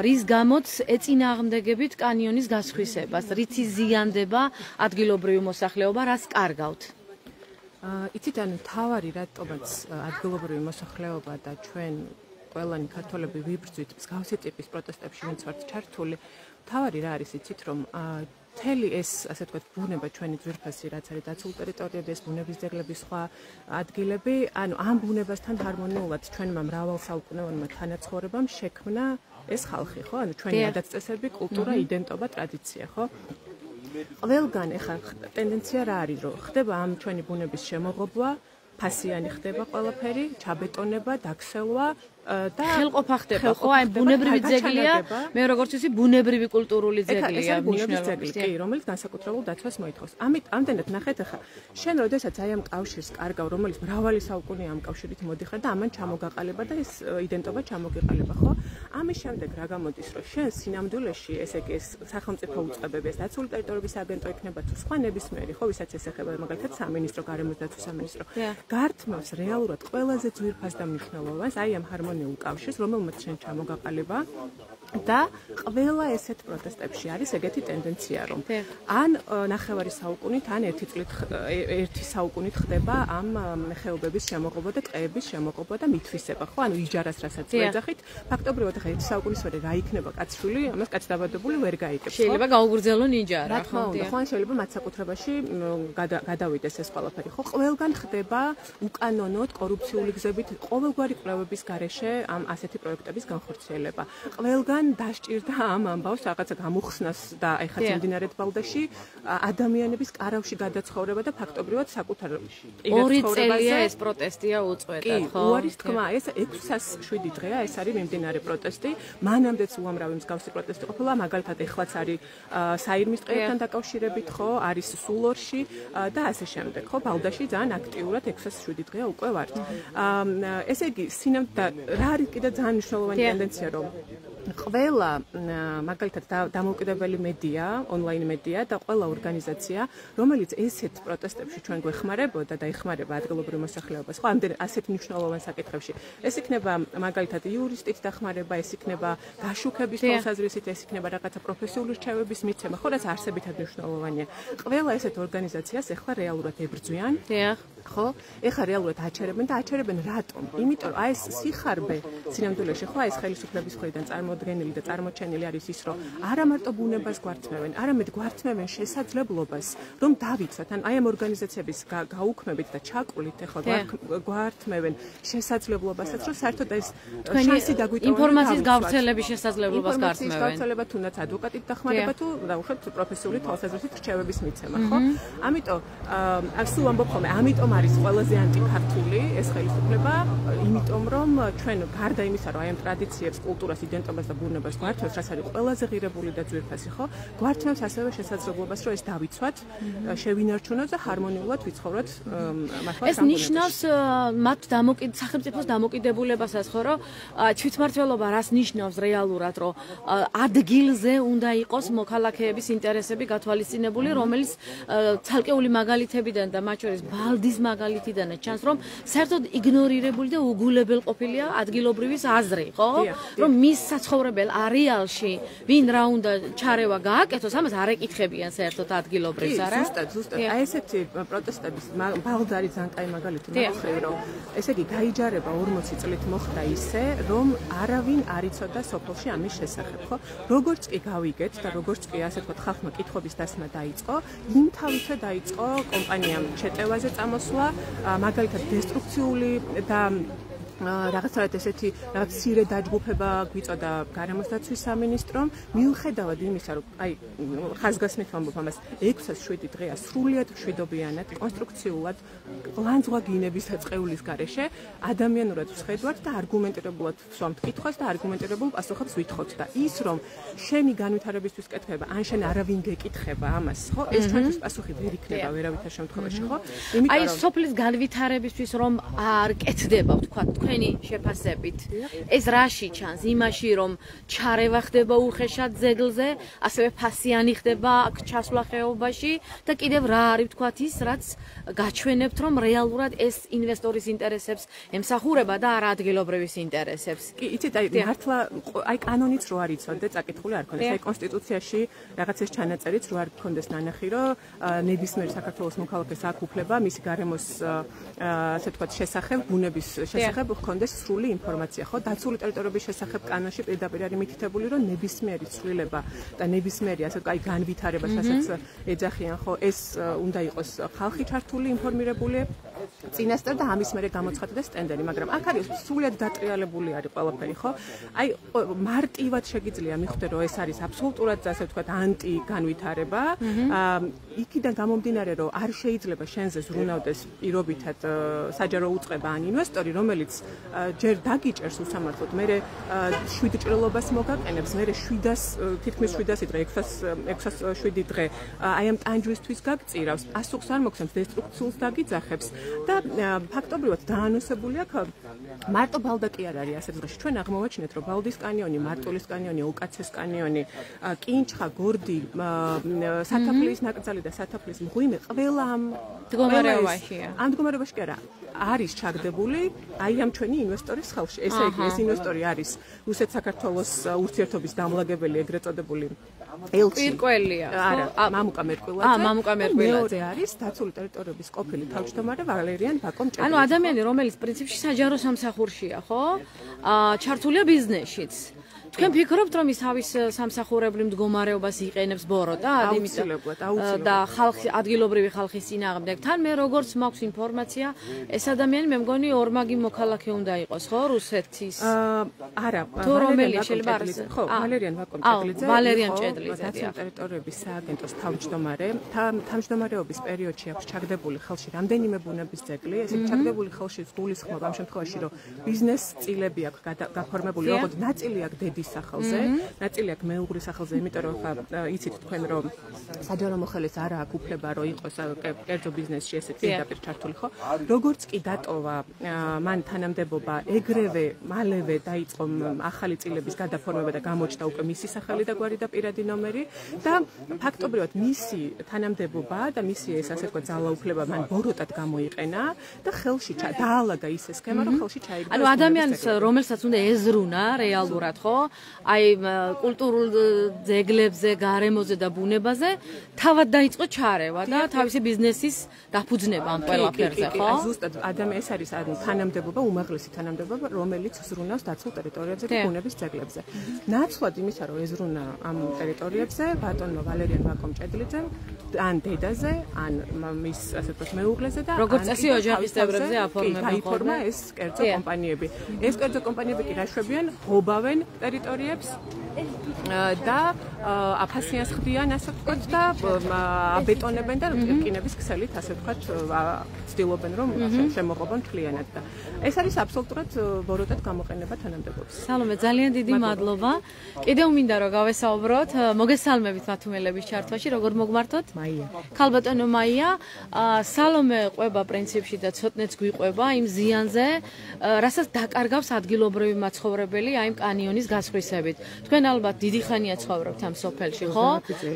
რის გამოც ეწინააღმდეგებით კანიონის გასხვისებას, რითი ზიანდება ადგილობრივი მოსახლეობა, რას კარგავთ? იცით, ანუ თავარი რატომაც ადგილობრივი მოსახლეობა და ჩვენ ყველანი ქართველები ვიბრძვით მსგავსი ტიპის პროტესტებში, ვინც ვართ ჩართული, თავარი რა არის იცით, რომ მთელი ეს, ასე ვთქვათ, ბუნება ჩვენი ძვირფასი, რაც არის დაცული ტერიტორიები, ეს ბუნების ძეგლების სხვა ადგილები, ანუ ამ ბუნებასთან ჰარმონიულად ჩვენმა მრავალსაუკუნეოვანმა თანაცხოვრებამ შექმნა ეს ხალხი, ხო? ანუ ჩვენი ადათ-წესები, კულტურა, იდენტობა, ტრადიცია, ხო? ყველგან ეხლა ტენდენცია რა არის, რომ ხდება ამ ჩვენი ბუნების შემოღობა, ფასიანი ხდება ყველაფერი, ჩაბეტონება, დაქსელვა და ხელყოფა ხდება, ხო? აი ბუნებრივი ძეგლია, მე როგორც ვიცი, ბუნებრივი კულტურული ძეგლია, მნიშვნელოვანი, კი, რომელიც განსაკუთრებულ დაცვას მოითხოვს. ამდენად ნახეთ ახლა, შენ როდესაც აი ამ კავშირს კარგავ, რომელიც მრავალი საუკუნეა ამ კავშირით მოდიხარ და ამან ჩამოგაყალიბა და ეს იდენტობა ჩამოგიყალიბა, ხო? ამის შემდეგ რა გამოდის, რომ შენ სინამდვილეში, ესე იგი ეს სახელმწიფო უწყებები, ეს დაცული ტერიტორიების აგენტო იქნება თუ სხვა ნებისმიერი, ხო, ვისაც ეს ეხება, მაგალითად სამინისტრო, გარემოს დაცვის სამინისტრო, გართმევს რეალურად ყველაზე ძვირფას და მნიშვნელოვანს, აი ამ ჰარმონიულ კავშირს, რომელმაც შენ ჩამოგაყალიბა და ყველა ესეთ პროტესტებში არის ეგეთი ტენდენცია, რომ ან ნახევარი საუკუნით, ან ერთი საუკუნით ხდება ამ ხეობების შემოღობა და ტყეების შემოღობა და მითვისება, ხო? ანუ იჯარას რასაც ეძახით, ფაქტობრივად ახლა ერთი საუკუნის მერე რა იქნება კაცშული, ამას კაცდაბადებული ვერ გაიგებს, ხო? შეიძლება გაუგრძელონ იჯარა, რა თქმა უნდა, ხო, ან შეიძლება მათ საკუთრებაში გადავიდეს ეს ყველაფერი, ხო? ყველგან ხდება უკანონოდ კორუფციული გზებით ყოველგვარი კვლევების გარეშე ამ ასეთი პროექტების განხორციელება. ყველგან დასჭირდა ამ ამბავს რაღაცა გამოხსნას და ეხლა მიმდინარეთ ბალდაში ადამიანების კარავში გადაცხოვრება და ფაქტობრივად საკუთარ ორი წელია ეს პროტესტია უწყვეტად, ხო? კი, უარის თქმა, ეს 607 დღეა ეს არის მიმდინარე პროტესტი. მანამდეც უამრავი მსგავსი პროტესტი ყოფილა, მაგალითად ეხლაც არის საირმის ტყეებთან დაკავშირებით, ხო, არის სულორში და ასე შემდეგ, ხო? ბალდაში ძალიან აქტიურად 607 დღეა უკვე ვართ. ესე იგი, რა არის კიდე ძალიან მნიშვნელოვანი ტენდენცია, რომ ყველა მაგალითად დამოუკიდებელი მედია, ონლაინ მედია და ყველა ორგანიზაცია, რომელიც ესეთ პროტესტებში ჩვენ გვეხმარებოდა და ეხმარება ადგილობრივ მოსახლეობას, ხო, ამდენ ასეთ მნიშვნელოვან საკითხებში. ეს იქნება მაგალითად იურისტით დახმარება, ეს იქნება გაშუქების თვალსაზრისით, ეს იქნება რაღაცა პროფესიული რჩევების მიცემა, ხო, რაც არსებითად მნიშვნელოვანია. ყველა ესეთ ორგანიზაციას ეხლა რეალურად ებრძვიან. ხო? ეხლა რეალურად აჩერებენ და აჩერებენ რატომ? იმიტომ რომ აი ეს სიხარბე სინამდვილეში ხო აი ეს ხელისუფლების მხრიდან წარმოდგენილი და წარმოჩენილი არის ის, რომ არა მარტო ბუნებას გვართმევენ, არამედ გვართმევენ შესაძლებლობას, რომ დავიცვათ, ან აი ამ ორგანიზაციების გაუქმებით და ჩაკვლით ეხლა გვართმევენ შესაძლებლობასაც, რომ საერთოდ ეს შანსი დაგვიტოვონ ინფორმაციის გავრცელების შესაძლებლობას გართმევენ. ინფორმაციის გავრცელება თუნდაც ადვოკატით დახმარება თუ დაუშვათ პროფესიული თვალსაზრისით რჩევების მიცემა, ხო? ამიტომ სულ ამბობ ხოლმე, ამიტომ არის ყველაზე ანტიქართული ეს ხელისუფლება, იმიტომ რომ ჩვენ გარდა იმისა, რომ აი ამ ტრადიციებს, კულტურას, იდენტობას და ბუნებას გვართმევს, რაც არის ყველაზე ღირებული და ძვირფასი, ხო? გვართმევს ასევე შესაძლებლობას, რომ ეს დავიცვათ, შევინარჩუნოთ და ჰარმონიულად ვიცხოვროთ მართლა. ეს ნიშნავს მათ სახელმწიფოს დამოკიდებულებასაც, ხო, რომ თვითმმართველობა რას ნიშნავს რეალურად, რომ ადგილზე უნდა იყოს მოქალაქეების ინტერესები გათვალისწინებული, რომელიც ცალკეული მაგალითებიდან და მათ შორის ბალდის მაგალითიდანაც ჩანს, რომ საერთოდ იგნორირებული და უგულებელყოფილია ადგილობრივის აზრი, ხო? რომ მის საცხოვრებელ არეალში ვინ რა უნდა ჩარევა გააკეთოს, ამას არ ეკითხებიან საერთოდ ადგილობრივს, არა? ზუსტად. აი ესეთი პროტესტების ბალდი არის ძალიან კაი მაგალითი, მოხდა, რომ ესე იგი გაიჯარება 40 წლით მოხდა ისე, რომ არავინ არ იცოდა სოფელში ამის შესახებ, ხო? როგორც კი გავიგეთ და როგორც კი ასე ვთქვათ, ხალხმა კითხვების დასმა დაიწყო, იმ თავისე დაიწყო კომპანიამ შეტევაზე წამოსვლა, მაგალითად დესტრუქციული და რაღაცა ესეთი რაღაც სირე დაჯგუფება გვიწოდა გარემოს დაცვის სამინისტრომ, მიუხედავად იმისა, რომ აი ხაზგასმით ვამბობ ამას, 607 დღეა სრულიად მშვიდობიანად, კონსტრუქციულად, ლანძღვა გინების საწყეულის გარეშე, ადამიანურად ვხედავთ და არგუმენტირებულად ვსვამთ კითხვას და არგუმენტირებულ პასუხებს ვითხოვთ და ის რომ შენი განვითარებისთვის კეთება, ან შენ არავინ გეკითხება ამას, ხო? ეს ჩვენთვის პასუხი ვერ იქნება ვერავითარ შემთხვევაში, ხო? აი სოფლის განვითარებისთვის რომ არ კეთდება, ვთქვათ, თქვენი შეფასებით. ეს რაში ჩანს? იმაში, რომ ჩარევა ხდება უხეშად ძეგლზე, ასევე ფასიანი ხდება აქ ჩასვლა ხეობაში და კიდევ რა არის ვთქვათ ის, რაც გაჩვენებთ, რომ რეალურად ეს ინვესტორის ინტერესებს ემსახურება და არა ადგილობრივის ინტერესებს. კი, იცით, აი მართლა აი კანონიც რო არ იცოდე, წაკითხული არ ქონდეს. აი კონსტიტუციაში რაღაცის ჩანაწერიც რო არ ქონდეს ნანახი, რომ ნებისმიერ საქართველოს მოქალაქეს აქვს უფლება მისი გარემოს ასე ვთქვათ შესახებ, ბუნების შესახებ ჰქონდეს სრული ინფორმაცია, ხო? დაცული ტერიტორიების შესახებ კანონში პირდაპირ არის მითითებული, რომ ნებისმიერი ცვლილება და ნებისმიერი ასე ვთქვათ, აი განვითარება, რასაც ეძახიან, ხო? ეს უნდა იყოს ხალხი ჩართული, ინფორმირებული წინასწარ და ამის მერე გამოცხადდა სტენდერი, მაგრამ აქ არის სრულად დატრიალებული არის ყველაფერი, ხო? აი მარტივად შეგიძლია მიხვდე, რომ ეს არის აბსოლუტურად ასე ვთქვათ, ანტი განვითარება. იქიდან გამომდინარე, რომ არ შეიძლება შენზე ზრუნავდეს პირობითად საჯარო უწყება ან ინვესტორი, რომელიც ჯერ დაგიჭერს უსამართლოდ, მერე 7 ჭრილობას მოგაყენებს, მერე 700 თითქმის 700 დღე, 607 დღე აი ამ ტანჯვისთვის გაგწირავს, პასუხს არ მოგცემს, დესტრუქციულს დაგიძახებს და ფაქტობრივად დაანონსებული აქვს მარტო ბალდა კი არ არის ასეთ დღეში. ჩვენ აღმოვაჩინეთ, რომ ბალდის კანიონი, მარტოლის კანიონი, ოკაცეს კანიონი, კინჩხა, გორდი, სათაფლის ნაკრძალი და სათაფლის მღვიმე ყველა ამ მდგომარეობაშია. ამ მდგომარეობაში კი არა არის ჩაგდებული აი ამ ჩვენი ინვესტორის ხელში. ესე იგი, ეს ინვესტორი არის რუსეთ-საქართველოს ურთიერთობის დამლაგებელი, ეგრეთ წოდებული პირკველია, არა, მამუკა მერკვილაძე. მამუკა მერკვილაძე. მეორე არის დაცული ტერიტორიების ყოფილი თავმჯდომარე ვალერიან ბაკომ-ჭელიძე. ანუ ადამიანი, რომელიც პრინციპში საჯარო სამსახურშია, ხო? ჩართულია ბიზნესშიც. თქვენ ფიქრობთ, რომ ის თავის სამსახურებრივ მდგომარეობას იყენებს ბოროტად, აუცილებლად და ხალხი ადგილობრივი ხალხის წინააღმდეგ. თან მე როგორც მაქვს ინფორმაცია, ეს ადამიანი მე მგონი ორმაგი მოქალაქე უნდა იყოს, ხო, რუსეთის? არა, თუ რომელი შეიძლება არის? ხო, ვალერიან ბაკომ-ჭელიძე. ვალერიან ჭედლიძე. დაცული ტერიტორიების სააგენტოს თავმჯდომარე. თავმჯდომარეობის პერიოდში აქვს ჩაგდებული ხელში რამდენიმე ბუნების ძეგლი, ესე ჩაგდებული ხელში გულისხმობა ამ შემთხვევაში, რომ ბიზნეს წილები აქვს გაფორმებული, როგორც ნაწილი აქვს დედის სახელზე, ნაწილი აქვს მეუღლის სახელზე, იმიტომ რომ იცით თქვენ რომ საჯარო მოხელეს არ აქვს უფლება რომ იყოს კერძო ბიზნესში ესე პირდაპირ ჩართული, ხო? როგორც კი დატოვა მან თანამდებობა, ეგრევე მალევე დაიწყო ახალი წილების გადაფორმება და გამოჩნდა უკვე მისი სახელი და გვარი და პირადი ნომერი და ფაქტობრივად მისი თანამდებობა და მისი ეს ასე თქვა ძალაუფლება მან ბოროტად გამოიყენა და ხელში დაალაგა ის სქემა, რომ ხელში ჩაიგდო. ანუ ადამიანს რომელსაც უნდა ეზრუნა რეალურად, ხო? აი კულტურულ ძეგლებზე, გარემოზე და ბუნებაზე თავად დაიწყო ჩარევა და თავისი ბიზნესის დაფუძნება ამ ყველაფერზე, ხო? ზუსტად ეს არის თანამდებობა, უმაღლესი თანამდებობა, რომელიც ზრუნავს დაცულ ტერიტორიებზე და ბუნების ძეგლებზე. ნაცვლად იმისა, რომ ეზრუნა ამ ტერიტორიებზე ბატონმა ვალერიან ვაკომჭედლიძემ ან დედაზე, ან მის ასე ვთქვათ მეუღლეზე და როგორც წესი ოჯახის წევრებზე აფორმება ეს კერძო კომპანიები. ეს კერძო კომპანიები კი რაშვებიან, ღობავენ ტერიტორიებს და აფასიანს ხდიან, ასე ვთქვათ და აბეტონებენ და რკინების ქსელით, ასე ვთქვათ, ცდილობენ რომ შემოღობონ მთლიანად და ეს არის აბსოლუტურად ბოროტად გამოყენება თანამდებობის. სალომე, ძალიან დიდი მადლობა. კიდევ მინდა რომ გავესაუბროთ, მოგესალმებით მათუმელების ჩართვაში, როგორ მოგმართოთ? მაია. ქალბატონო მაია, სალომე ყვება პრინციპში და ცოტნეც გვიყვება იმ ზიანზე, რასაც დაკარგავს ადგილობრივი მაცხოვრებელი აი ამ კანიონის გასხვისებით. თქვენ ალბათ დიდი ხანია ცხოვრობთ ამ სოფელში, ხო?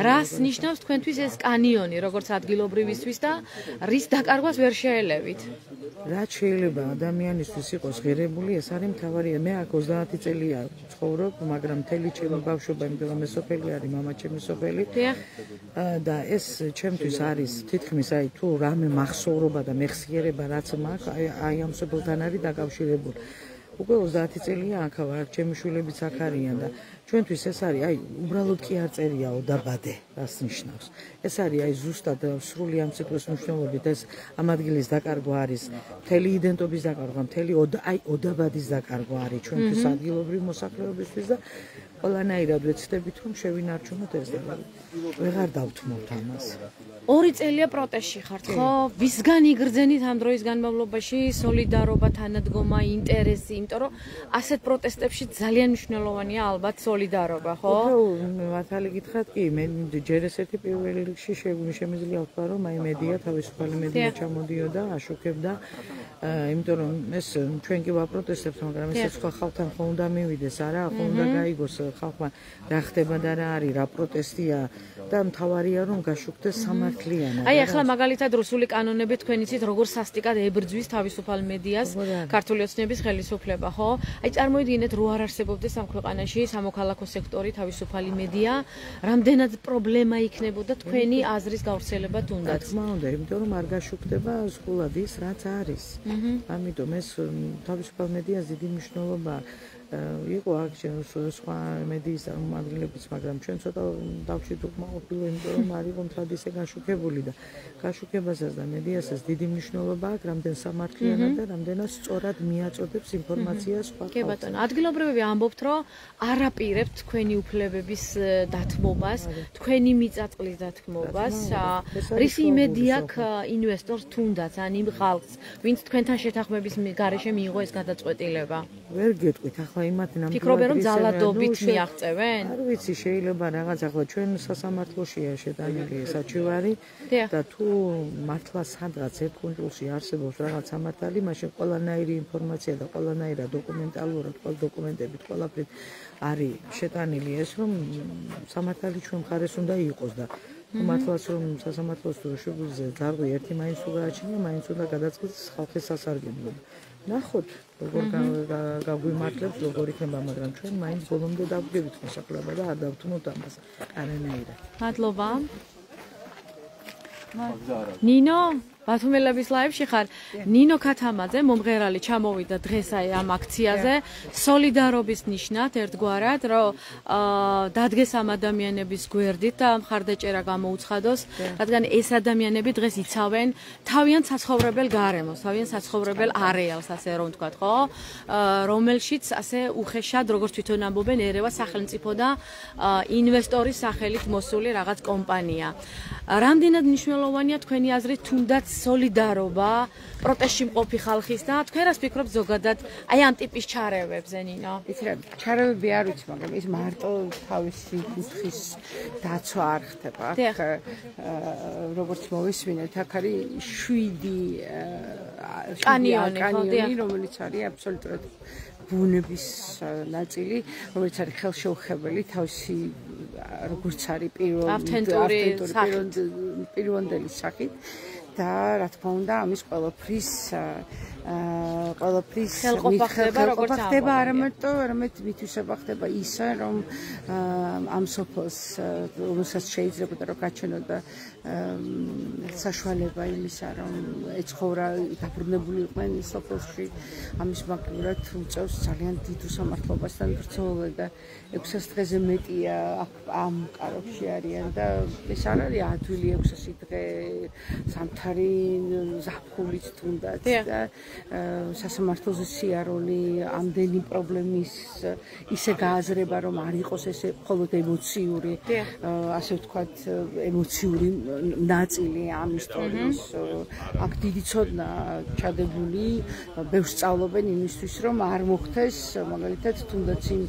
რას ნიშნავს თქვენთვის ეს კანიონი, როგორც ადგილობრივისთვის და რის დაკარგვას ვერ შეელევით? რაც შეიძლება ადამიანისთვის იყოს ღირებული, ეს არის მთავარია. მე აქ 30 წელია ცხოვრობ, მაგრამ მთელი ჩემი ბავშვობა, იმიტომ რომ ეს სოფელი არის მამაჩემი სოფელი. და ეს ჩემთვის არის თითქმის აი თუ რამე მახსოვრობა და მეხსიერება რაც მაქვს, აი ამ სოფელთან არის დაკავშირებული. უკვე 30 წელია აქ ვარ, ჩემი შვილებიც აქ არიან და ჩვენთვის ეს არის აი უბრალოდ კი არ წერიაო დაბადე, რას ნიშნავს. ეს არის აი ზუსტად სრული ამ სიტყვის მნიშვნელობით ეს ამ ადგილის დაკარგვა არის, მთელი იდენტობის დაკარგვა, მთელი აი ოდაბადის დაკარგვა არის ჩვენთვის ადგილობრივი მოსახლეობისთვის და ყველანაირად ვეცდებით რომ შევინარჩუნოთ ეს და ვეღარ დავთმოთ ამას. 2 წელია პროტესტში ხართ, ხო? ვისგან იგრძენით ამ დროის განმავლობაში სოლიდარობა, თანადგომა, ინტერესი, იმიტომ რომ ასეთ პროტესტებში ძალიან მნიშვნელოვანია ალბათ სოლიდარობა, ხო? მართალი გითხრათ, კი, მე ჯერ ესეთი პირველ რიგში შემიძლია ვთქვა, რომ აი მედია, თავისუფალი მედია ჩამოდიოდა, აშუქებდა, იმიტომ რომ ეს ჩვენ კი ვაპროტესტებთ, მაგრამ ეს სხვა ხალხთან ხო უნდა მივიდეს, არა, ხო უნდა გაიგოს ხალხმა რა ხდება და რა არის, რა პროტესტია და მთავარია რომ გაშუქდეს სამართლიანად. აი ახლა მაგალითად რუსული კანონები თქვენ იცით როგორ სასტიკად ებრძვის თავისუფალ მედიას ქართული ოცნების ხელისუფლება, ხო? აი წარმოიდგინეთ რო არ არსებობდეს ამ ქვეყანაში სამოქალაქო სექტორი, თავისუფალი მედია, რამდენად პრობლემა იქნებოდა თქვენი აზრის გავრცელება თუნდაც. თქმა უნდა, იმიტომ რომ არ გაშუქდება სულ ის რაც არის. ამიტომ ეს თავისუფალ მედიას დიდი მნიშვნელობა იყო აქ სხვა მედიის წარმომადგენლებიც, მაგრამ ჩვენ ცოტა დავჭით უკმაყოფილო, იმიტომ რომ არ იყო ტრადიცია გაშუქებული და გაშუქებასაც და მედიასაც დიდი მნიშვნელობა აქვს, რამდენ სამართლიანად და რამდენად სწორად მიაწოდებს ინფორმაციას სხვა ხალხს. კი ბატონო, ადგილობრივები ამბობთ, რომ არაპირებთ თქვენი უფლებების დათმობას, თქვენი მიწა-წყლის დათმობას, რისი იმედი აქვს ინვესტორს თუნდაც ან იმ ხალხს, ვინც თქვენთან შეთანხმების გარეშე მიიღო ეს გადაწყვეტილება? ვერ გეტყვით ახლა იმათ ნამდვილად ფიქრობენ რომ ძალადობით მიაღწევენ? არ ვიცი, შეიძლება რაღაც ახლა ჩვენ სასამართლოშია შეტანილი საჩივარი და თუ მართლა სადღაც ერთ კუნძულში არსებობს რაღაც სამართალი, მაშინ ყველანაირი ინფორმაცია და ყველანაირა დოკუმენტალურად, ყველა დოკუმენტებით, ყველაფრით არის შეტანილი ეს, რომ სამართალი ჩვენ მხარეს უნდა იყოს და მართლაც რომ სასამართლოს თუ შეგვიძლია ძარღვი ერთი მაინც თუ გააჩნია, მაინც უნდა გადაწყდეს ხალხის სასარგებლოდ. ნახოთ, როგორ გაგვიმართლებს, როგორ იქნება, მაგრამ ჩვენ მაინც ბოლომდე დავდგებით მოსახლეობა და არ დავთმოთ ამას არანაირად. მადლობა. ნინო, ბათუმელების ლაივში ხარ. ნინო ქათამაძე, მომღერალი, ჩამოვიდა დღეს აი ამ აქციაზე, სოლიდარობის ნიშნად ერთგვარად, რომ დადგეს ამ ადამიანების გვერდით და მხარდაჭერა გამოუცხადოს, რადგან ეს ადამიანები დღეს იცავენ თავიანთ საცხოვრებელ გარემოს, თავიანთ საცხოვრებელ არეალს, ასე რომ ვთქვათ, ხო? რომელშიც ასე უხეშად, როგორც თვითონ ამბობენ, ერევა სახელმწიფო და ინვესტორის სახელით მოსული რაღაც კომპანია. რამდენად მნიშვნელოვანია თქვენი აზრით თუნდაც სოლიდარობა პროტესტში მყოფი ხალხის და თქვენ რას ფიქრობთ ზოგადად აი ამ ტიპის ჩარევებზე, ნინო? იცი რა, ჩარევები არ ვიცი, მაგრამ ის მარტო თავისი კუთხის დაცვა არ ხდება. აქ როგორც მოვისმინეთ, აქ არის 7 კანიონი, რომელიც არის აბსოლუტურად ბუნების ნაწილი, რომელიც არის ხელშეუხებელი თავისი როგორც არის პირვანდელი სახით და რა თქმა უნდა ამის ყველაფრის ხელყოფა ხდება არამედ მითვისება ხდება ისე რომ ამ სოფელს რომელსაც შეიძლება რომ გაჩვენოდა საშუალება იმისა რომ ეცხოვრა დაბრუნებული იყვნენ სოფელში ამის მაგალითად უწევს ძალიან დიდ უსამართლობასთან ბრძოლა და 600 დღეზე მეტია ამ კარებში არიან და ეს არ არის ადვილი 600 დღე სამთარი ზაფხულით თუნდაც და სასამართლოზე სიარული ამდენი პრობლემის ისე გააზრება რომ არ იყოს ესე მხოლოდ ემოციური ასე ვთქვათ ემოციური ნაწილი ამ ისტორიის აქ დიდი ცოდნა ჩადებული ბევრს სწავლობენ იმისთვის რომ არ მოხდეს მაგალითად თუნდაც იმ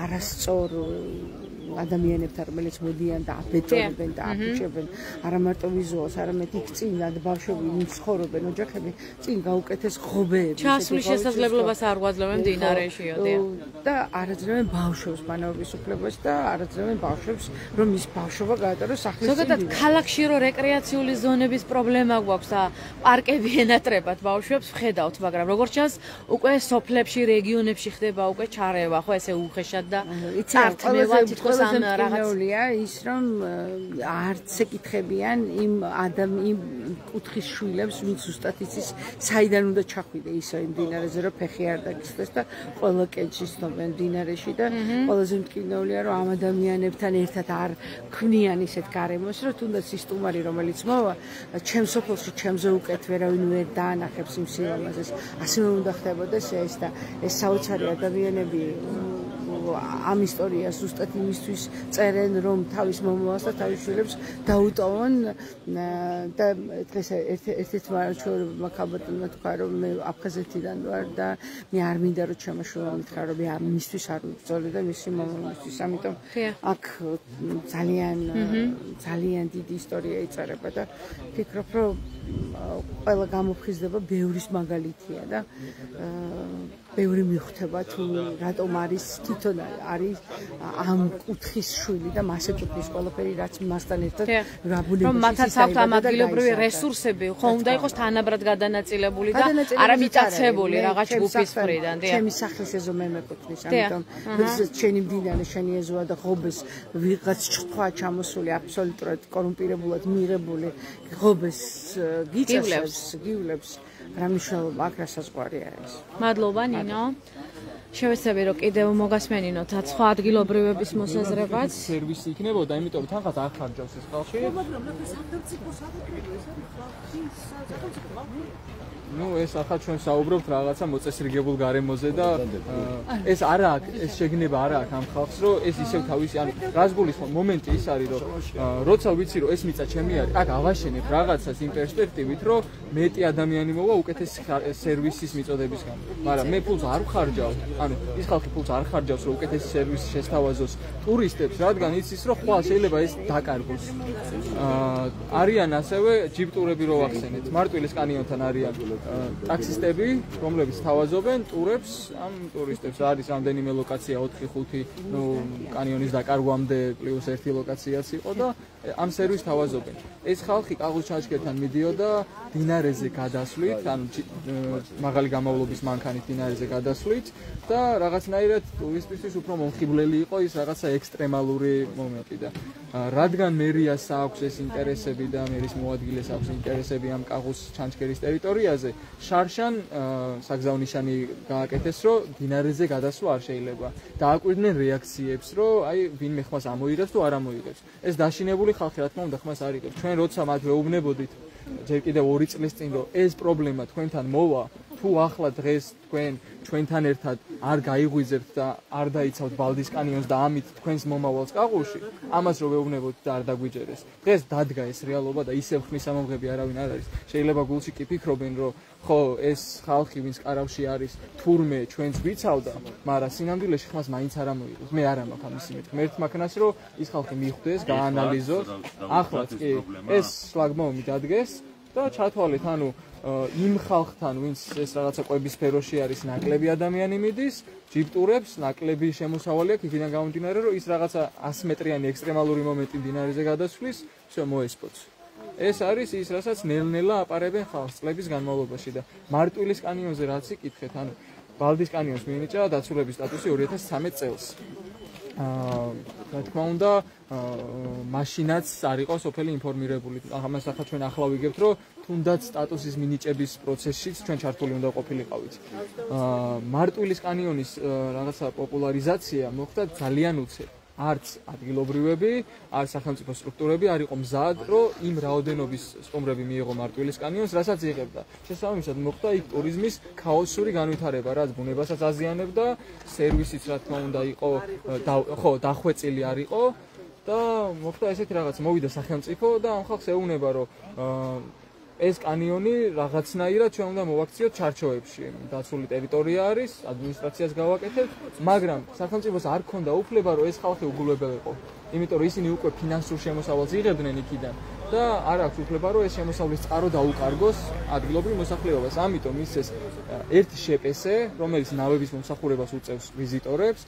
არასწორ ადამიანებთან რომელიც მოდიან და აბეტონებენ და აფუჭებენ არა მარტო ვიზუალს არამედ იქ წინად ბავშვები ცხოვრობენ ოჯახები წინ გაუკეთეს ღობეები ჩასვლის შესაძლებლობას არ გვაძლევენ მდინარეში და არაძლევენ ბავშვებს მანაობის უფლებას და არაძლევენ ბავშვებს რომ ის ბავშვობა გაატაროს სახლის წინ ზოგადად ქალაქში რო რეკრეაციული ზონების პრობლემა გვაქვს და პარკები ენატრებათ ბავშვებს ვხედავთ მაგრამ როგორც ჩანს უკვე სოფლებში რეგიონებში ხდება უკვე ჩარევა ხო ესე უხეშად და წართმევა თითქოს რაღაცა ის რომ არც ეკითხებიან იმ კუთხის შვილებს ვინც ზუსტად იცის საიდან უნდა ჩახვიდე ისო იმ მდინარეზე რომ ფეხი არ დაგისხდეს და ყველა კეჭი სნობენ მდინარეში და ყველაზე მტკივნეულია რომ ამ ადამიანებთან ერთად არ ქმნიან ისეთ გარემოს რომ თუნდაც ის სტუმარი რომელიც მოვა ჩემ სოფელში ჩემზე უკეთ ვერავინ ვერ დაანახებს იმ სილამაზეს ასევე უნდა ხდებოდეს ეს და ეს საოცარი ადამიანები ამ ისტორიას ზუსტად იმისთვის წერენ რომ თავის მომავალს და თავის შვილებს დაუტოვონ და დღეს ერთ-ერთმა მაქაბატონმა თქვა რომ მე აფხაზეთიდან ვარ და მე არ მინდა რომ ჩემო შვილმა მითხრა რომ მე ამისთვის არ ვიბრძოლე და მისი მომავალისთვის ამიტომ აქ ძალიან დიდი ისტორია იწერება და ფიქრობ რომ ყველა გამოფხიზდება ბევრის მაგალითია და ბევრი მიხვდება თუ რატომ არის თვითონ არის ამ კუთხის შვილი და მასე კუთხის ყველაფერი რაც მასთან ერთად რაბუნებაში რომ მათაც აქვს ამ ადგილობრივი რესურსები ხო უნდა იყოს თანაბრად გადანაწილებული და არა მიტაცებული რაღაც ჯგუფის მხრიდან ჩემი სახლის ეზო მე მეკუთვნის ამიტომ როდესაც შენი მდინარე შენი ეზოა და ღობეს ვიღაც ჩხვა ჩამოსული აბსოლუტურად კორუმპირებულად მიღებული ღობეს გივლებს რა მნიშვნელობა აქვს რასაწყარი არის მადლობა ნინო შევეცდები რომ კიდევ მოგასმენინოთ სხვა ადგილობრივების მოსაზრებაც სერვისი იქნებოდა იმიტომ რომ თანხას არ ხარჯავს ეს ხალხი მაგრამ რა სახელმწიფო საკუთრება ეს ნუ ეს ახლა ჩვენ საუბრობთ რაღაცა მოწესრიგებულ გარემოზე და ეს არა აქვს ეს შეგნება არა აქვს ამ ხალხს რომ ეს ისევ თავისი ანუ რას გულისხმობ მომენტი ის არის რომ როცა ვიცი რომ ეს მიწა ჩემი არის აქ ავაშენებ რაღაცას იმ პერსპექტივით რომ მეტი ადამიანი მოვა უკეთეს სერვისის მიწოდების გამო მაგრამ მე ფულს არ ვხარჯავ ანუ ის ხალხი ფულს არ ხარჯავს რომ უკეთესი სერვისი შესთავაზოს ტურისტებს რადგან იცის რომ ხვალ შეიძლება ეს დაკარგოს არიან ასევე ჯიპტურები რო ვახსენეთ მარტვილის კანიონთან არიან ტაქსისტები, რომლებიც თავაზობენ ტურებს, ამ ტურისტებს არის რამდენიმე ლოკაცია 4-5, ნუ კანიონის დაკარგვამდე პლუს 1 ლოკაციაც იყო და ამ სერვისს თავაზობენ. ეს ხალხი კაღუზ ჩანჩქერთან მიდიოდა დინარეზე გადასვლით, ანუ მაღალი გამოვლობის მანქანით დინარეზე გადასვლით და რაღაცნაირად ტურისტისთვის უფრო მომხიბვლელი იყო ის რაღაცა ექსტრემალური მომენტი და რადგან მერიას აქვს ეს ინტერესები და მერის მოადგილეს აქვს ინტერესები ამ კაღუზ ჩანჩქერის ტერიტორიაზე შარშან საგზაო ნიშანი გააკეთეს, რომ დინარეზე გადასვლა არ შეიძლება. დააკვირდნენ რეაქციებს, რომ აი ვინმე ხმას ამოიღებს თუ არ ამოიღებს. ეს დაშინებული ხალხი რა თქმა უნდა ხმას არ იღებს. ჩვენ როცა მათ ვეუბნებოდით ჯერ კიდევ 2 წლის წინ, რომ ეს პრობლემა თქვენთან მოვა, თუ ახლა დღეს თქვენ ჩვენთან ერთად არ გაიღვიძებთ და არ დაიცავთ ბალდის კანიონს და ამით თქვენს მომავალს კაღუში, ამას რო ვეუბნებოდით და არ დაგვიჯერეს. დღეს დადგა ეს რეალობა და ისევ ხმის ამომღები არავინ არ არის. შეიძლება გულში კი ფიქრობენ, რომ ხო ეს ხალხი ვინც კარავში არის თურმე ჩვენს ვიცავდა, მაგრამ სინამდვილეში ხმას მაინც არ ამოიღებს. მე არ მაქვს ამის მეთქმა. ერთ მაქნას რომ ის ხალხი მიხვდეს, გაანალიზოს. ახლაც კი ეს შლაგბაუმი დადგეს და ჩათვალეთ, ანუ იმ ხალხთან, ვინც ეს რაღაცა კვების სფეროში არის, ნაკლები ადამიანი მიდის, ჯიპტურებს, ნაკლები შემოსავალი აქვს, იქიდან გამომდინარე, რომ ის რაღაცა 100 მეტრიანი ექსტრემალური მომენტი მდინარეზე გადასვლის, всё მოესპოც. ეს არის ის, რასაც ნელ-ნელა აპარებენ ხალხს წლების განმავლობაში და მარტვილის კანიონზე რაც იკითხეთ, ანუ ბალდის კანიონს მიენიჭა დაცულების სტატუსი 2013 წელს. რა თქმა უნდა, მაშინაც არ იყო სოფელი ინფორმირებული. ამას ახლა ჩვენ ახლა ვიგებთ, რომ თუნდაც სტატუსის მინიჭების პროცესშიც ჩვენ ჩართული უნდა ყოფილიყავით. მარტვილის კანიონის რაღაცა პოპულარიზაცია მოხდა ძალიან უცებ. არც ადგილობრივები, არც სახელმწიფო სტრუქტურები არ იყო მზად, რომ იმ რაოდენობის სტუმრები მიიღო მარტვილის კანიონს, რასაც იღებდა. შესაბამისად მოხდა იქ ტურიზმის ქაოსური განვითარება, რაც ბუნებასაც აზიანებდა, სერვისიც რა თქმა უნდა იყო, დახვეწილი არ იყო და მოხდა ესეთი რაღაც, მოვიდა სახელმწიფო და ამ ხალხს ეუბნება, რომ ეს კანიონი რაღაცნაირად ჩვენ უნდა მოვაქციოთ ჩარჩოებში. დაცული ტერიტორია არის, ადმინისტრაციას გავაკეთებთ, მაგრამ სახელმწიფოს არ ქონდა უფლება, რომ ეს ხალხი უგულებელიყო. იმიტომ რომ ისინი უკვე ფინანსურ შემოსავალს იღებდნენ იქიდან და არ აქვს უფლება, რომ ეს შემოსავლის წყარო დაუკარგოს ადგილობრივ მოსახლეობას. ამიტომ მისცეს ერთი შპს, რომელიც ნავების მომსახურებას უწევს ვიზიტორებს,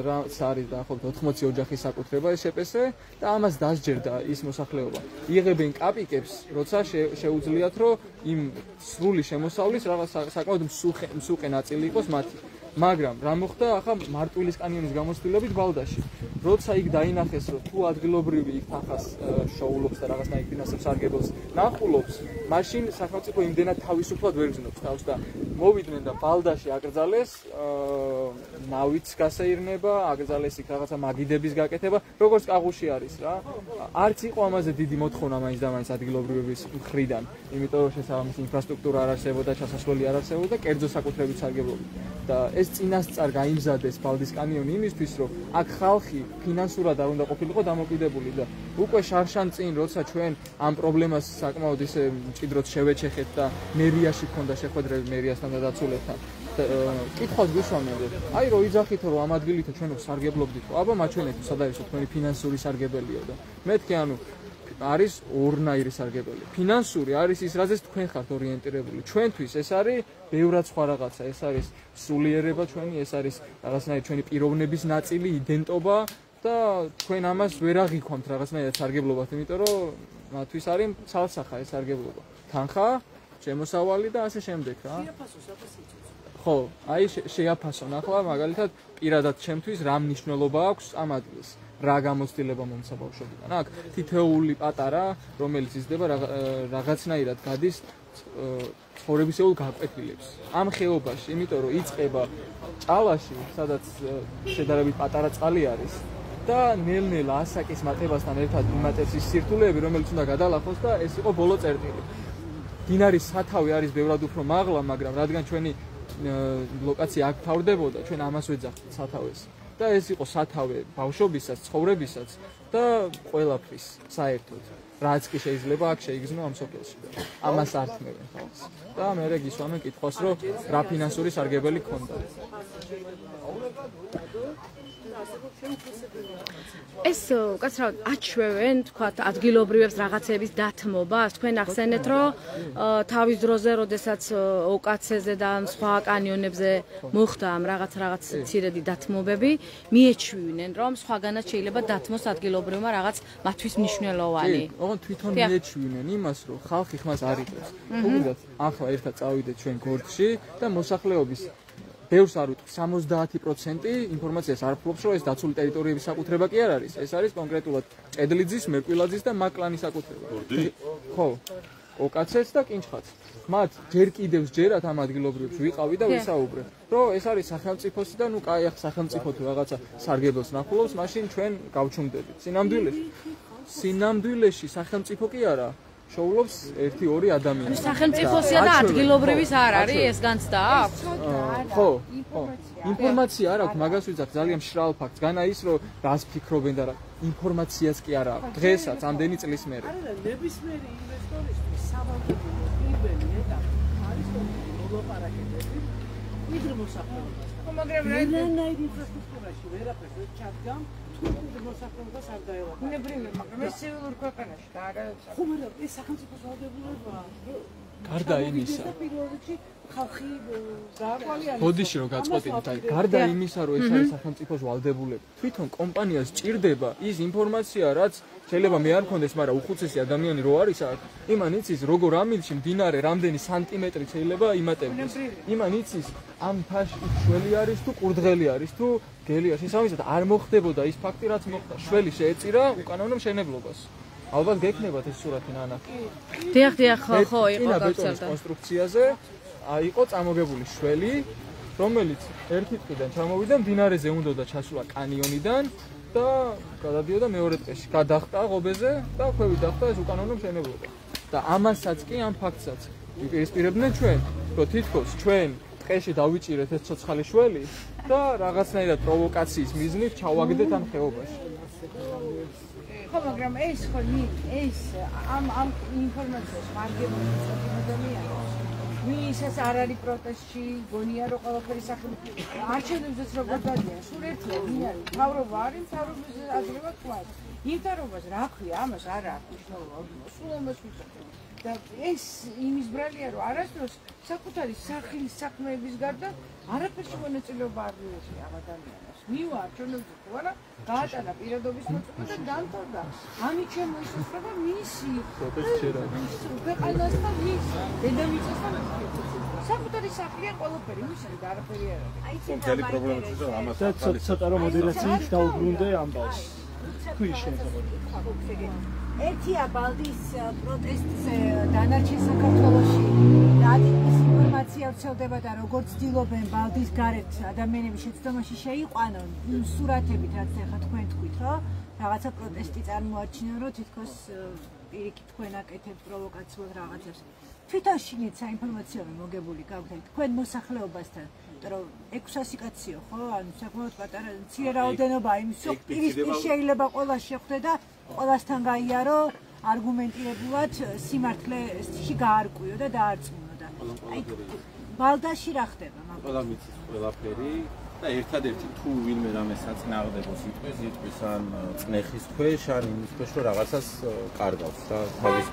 რაც არის დაახლოებით 80 ოჯახის საკუთრება ეს შპს და ამას დასჯერდა ის მოსახლეობა. იღებენ კაპიკებს, როცა შეუძლიათ, რომ იმ სრული შემოსავლის რაღაც საკმაოდ მსუყე ნაწილი იყოს მათი. მაგრამ რა მოხდა ახლა მარტვილის კანიონის გამოცდილებით ბალდაში. როცა იქ დაინახეს, რომ თუ ადგილობრივი იქ თანხას შოულობს და რაღაცნაირ ფინანსებს სარგებელს ნახულობს, მაშინ სახელმწიფო იმდენად თავისუფლად ვერ გზნობს თავს და მოვიდნენ და ბალდაში აკრძალეს, ნავიც გასეირნება, აკრძალეს იქ რაღაცა მაგიდების გაკეთება, როგორც კაღუში არის რა. არც იყო ამაზე დიდი მოთხოვნა მაინც და მაინც ადგილობრივების მხრიდან, იმიტომ რომ შესაბამისი ინფრასტრუქტურა არ არსებობდა, ჩასასვლელი არ არსებობდა, კერძო საკუთრებით სარგებლობით. და ეს წინასწარ გაიმზადეს ბალდის კანიონი იმისთვის, რომ აქ ხალხი ფინანსურად არ უნდა ყოფილიყო დამოკიდებული და უკვე შარშან წინ, როცა ჩვენ ამ პრობლემას საკმაოდ ისე მჭიდროდ შევეჩეხეთ და მერიაში ქონდა შეხვედრები მერიასთან და დაცულებთან. კითხვას გვისვამენდეთ. აი რომ იძახითო რომ ამ ადგილითო ჩვენ სარგებლობდით, აბა მაჩვენეთ სადაა თქვენი ფინანსური სარგებელიო და მეთქე ანუ არის ორნაირი სარგებელი. ფინანსური არის ის, რაზეც თქვენ ხართ ორიენტირებული. ჩვენთვის ეს არის ბევრად სხვა რაღაცა, ეს არის სულიერება ჩვენი, ეს არის რაღაცნაირი ჩვენი პიროვნების ნაწილი, იდენტობა და თქვენ ამას ვერ აღიქვამთ რაღაცნაირად სარგებლობად, იმიტომ რომ მათთვის არის ცალსახა ეს სარგებლობა. თანხა, შემოსავალი და ასე შემდეგ რა. ხო, აი შეაფასონ ახლა მაგალითად პირადად ჩემთვის რა მნიშვნელობა აქვს ამ ადგილს. რა გამოცდილება მომცა ბავშვებიდან. აქ თითოეული პატარა, რომელიც იზრდება რაღაცნაირად გადის ცხოვრებისეულ გაკვეთილებს. ამ ხეობაში, იმიტომ რომ იწყება ჭალაში, სადაც შედარებით პატარა წყალი არის და ნელ-ნელა ასაკის მატებასთან ერთად იმატებს ის სირთულეები, რომელიც უნდა გადალახოს და ეს იყო ბოლო წერტილი. დინარის სათავე არის ბევრად უფრო მაღლა, მაგრამ რადგან ჩვენი ლოკაცია აქ თავდებოდა, ჩვენ ამას ვეძახთ სათავეს. და ეს იყო სათავე ბავშვობისაც, ცხოვრებისაც და ყველაფრის საერთოდ. რაც კი შეიძლება აქ შეიგრძნო ამ სოფელში. ამას ართმევენ ხალხს. და მე გისვამენ კითხვას, რომ რა ფინანსური სარგებელი ქონდა. ეს უკაცრავად აჩვევენ, თქვათ, ადგილობრივებს რაღაცების დათმობას. თქვენ ახსენეთ, რომ თავის დროზე, როდესაც ოკაცეზე და სხვა კანიონებზე მოხდა ამ რაღაც მცირედი დათმობები, მიეჩვივნენ, რომ სხვაგანაც შეიძლება დათმოს ადგილობრივმა რაღაც მათთვის მნიშვნელოვანი. ოღონდ თვითონ მიეჩვივნენ იმას, რომ ხალხი ხმას არ იღებს. უბრალოდ ახლა ერთად წავიდეთ ჩვენ გორდში და მოსახლეობის ბევრს არ ვიტყვი 70% ინფორმაციას არ ფლობს, რომ ეს დაცული ტერიტორიების საკუთრება კი არ არის. ეს არის კონკრეტულად ჭედლიძის, მერკვილაძის და მაკლანის საკუთრება. ხო. ოკაცეც და კინჩხაც. მათ ჯერ კიდევ ჯერათ ამ ადგილობრივებს ვიყავი და ვისაუბრე, რომ ეს არის სახელმწიფოსი და ნუ კაი ახ სახელმწიფო თუ რაღაცა სარგებელს ნახულობს, მაშინ ჩვენ გავჩუმდებით. სინამდვილეში სახელმწიფო კი არა. შოულობს 1-2 ადამიანი. სახელმწიფოსია და ადგილობრივის არ არის ეს განცდა აქვს? ხო. ინფორმაცია არ აქვს, მაგას ვიძახ ძალიან მშრალ ფაქტს. განა ის რომ რას ფიქრობენ და რა ინფორმაციას კი არ აქვს. დღესაც ამდენი წლის მერე. ნებისმიერი ინვესტორისთვის სავალდებულო პირველი ეტაპი არის მოლაპარაკებები მიდრე მოსახლეობას. მაგრამ რანაირ ინფრასტრუქტურაში ვერაფერს ვერ ჩადგამ თუ მოსახლეობას არ დაელაპარაკებს. ნებრივია, მაგრამ ეს ცივილურ ქვეყანაში და არა ხომ არა ეს სახელმწიფოს ვალდებულებაა. გარდა იმისა, ხალხი გააყვალიანებს. ბოდიში რომ გაწყვეტინოთ, აი გარდა იმისა, რომ ეს არის სახელმწიფოს ვალდებულება, თვითონ კომპანიას ჭირდება ის ინფორმაცია, რაც შეიძლება მე არ მქონდეს, მაგრამ უხუცესი ადამიანი რო არის აქ, იმან იცის როგორ ამილში მდინარე რამდენი სანტიმეტრი შეიძლება იმატებდეს. იმან იცის ამ მთაში შველი არის თუ ყურდღელი არის თუ გელი არის. შესაბამისად არ მოხდებოდა ის ფაქტი, რაც მოხდა. შველი შეეწირა უკანონო მშენებლობას. ალბათ გექნებათ ეს სურათი ნანა. დიახ, ხო, იყო გავრცელდა. კონსტრუქციაზე იყო წამოგებული შველი, რომელიც ერთი ტყიდან ჩამოვიდა, მდინარეზე უნდა ჩასულა კანიონიდან და გადადიოდა მეორე ტყეში. გადახტა ღობეზე და ქვევით დახტა ეს უკანონო მშენებლობა. და ამასაც კი ამ ფაქტსაც ვიპირისპირებდნენ ჩვენ, რომ თითქოს ჩვენ ტყეში დავიჭირეთ ეს ცოცხალი შველი და რაღაცნაირად პროვოკაციის მიზნით ჩავაგდეთ ამ ხეობაში. ხო, მაგრამ ეს ამ ინფორმაციას მარგებული ადამიანები ვისაც არ არის პროტესტში, გონია რომ ყველაფერი სახელი არჩევნებზეც როგორ დადიან, სულ ერთია, ვინ არის, მთავრობა არის, მთავრობის აზრება თქვათ. იმთავრობას რა ქვია, ამას არ აქვს მნიშვნელობა, სულ ამას ვიცოდეთ. და ეს იმის ბრალია, რომ არასდროს საკუთარი სახლის საქმეების გარდა არაფერში მონაწილეობა არ მიუღია ამ ადამიანს. მივა არჩევნებზე თუ არა, გაატანა პირადობის მოწმობა და დამთავრდა. ამით შემოისწრება მისი ქვეყანასთან მის დედამიწასთან საკუთარი სახლია ყველაფერი, მისარი და არაფერი არ არის. ძელი პრობლემაა რომ ამას ცოტა რომ მოდერაციით დაუბრუნდე ამბავს. თუ ის შეიძლება. ერთია ბალდის პროტესტზე დანარჩენ საქართველოში და ის ინფორმაცია ვრცელდება და როგორც ცდილობენ ბალდის გარეთ ადამიანები შეცდომაში შეიყვანონ იმ სურათებით, რაც ახლა თქვენ თქვით, რომ რაღაცა პროტესტი წარმოაჩინონ, რომ თითქოს პირიქით თქვენ აკეთებთ პროვოკაციულ რაღაცებს. თვითონ შინით საინფორმაციო მოგებული გაქვთ თქვენ მოსახლეობასთან, რომ 600 კაციო, ხო? ანუ საკმაოდ პატარა მცირე რაოდენობა იმის, რომ პირისპირ შეიძლება ყველა შეხვდე და ყველასთან გაიარო არგუმენტირებულად სიმართლეში გაარკვიო და დაარწმუნო და აი ბალდაში რა ხდება მაგალითად? ყველა მიცის ყველაფერი და ერთადერთი თუ ვინმე რამე საწინააღმდეგო სიტყვის ან წნეხის ქვეშ ან იმის ქვეშ რომ რაღაცას კარგავს და თავის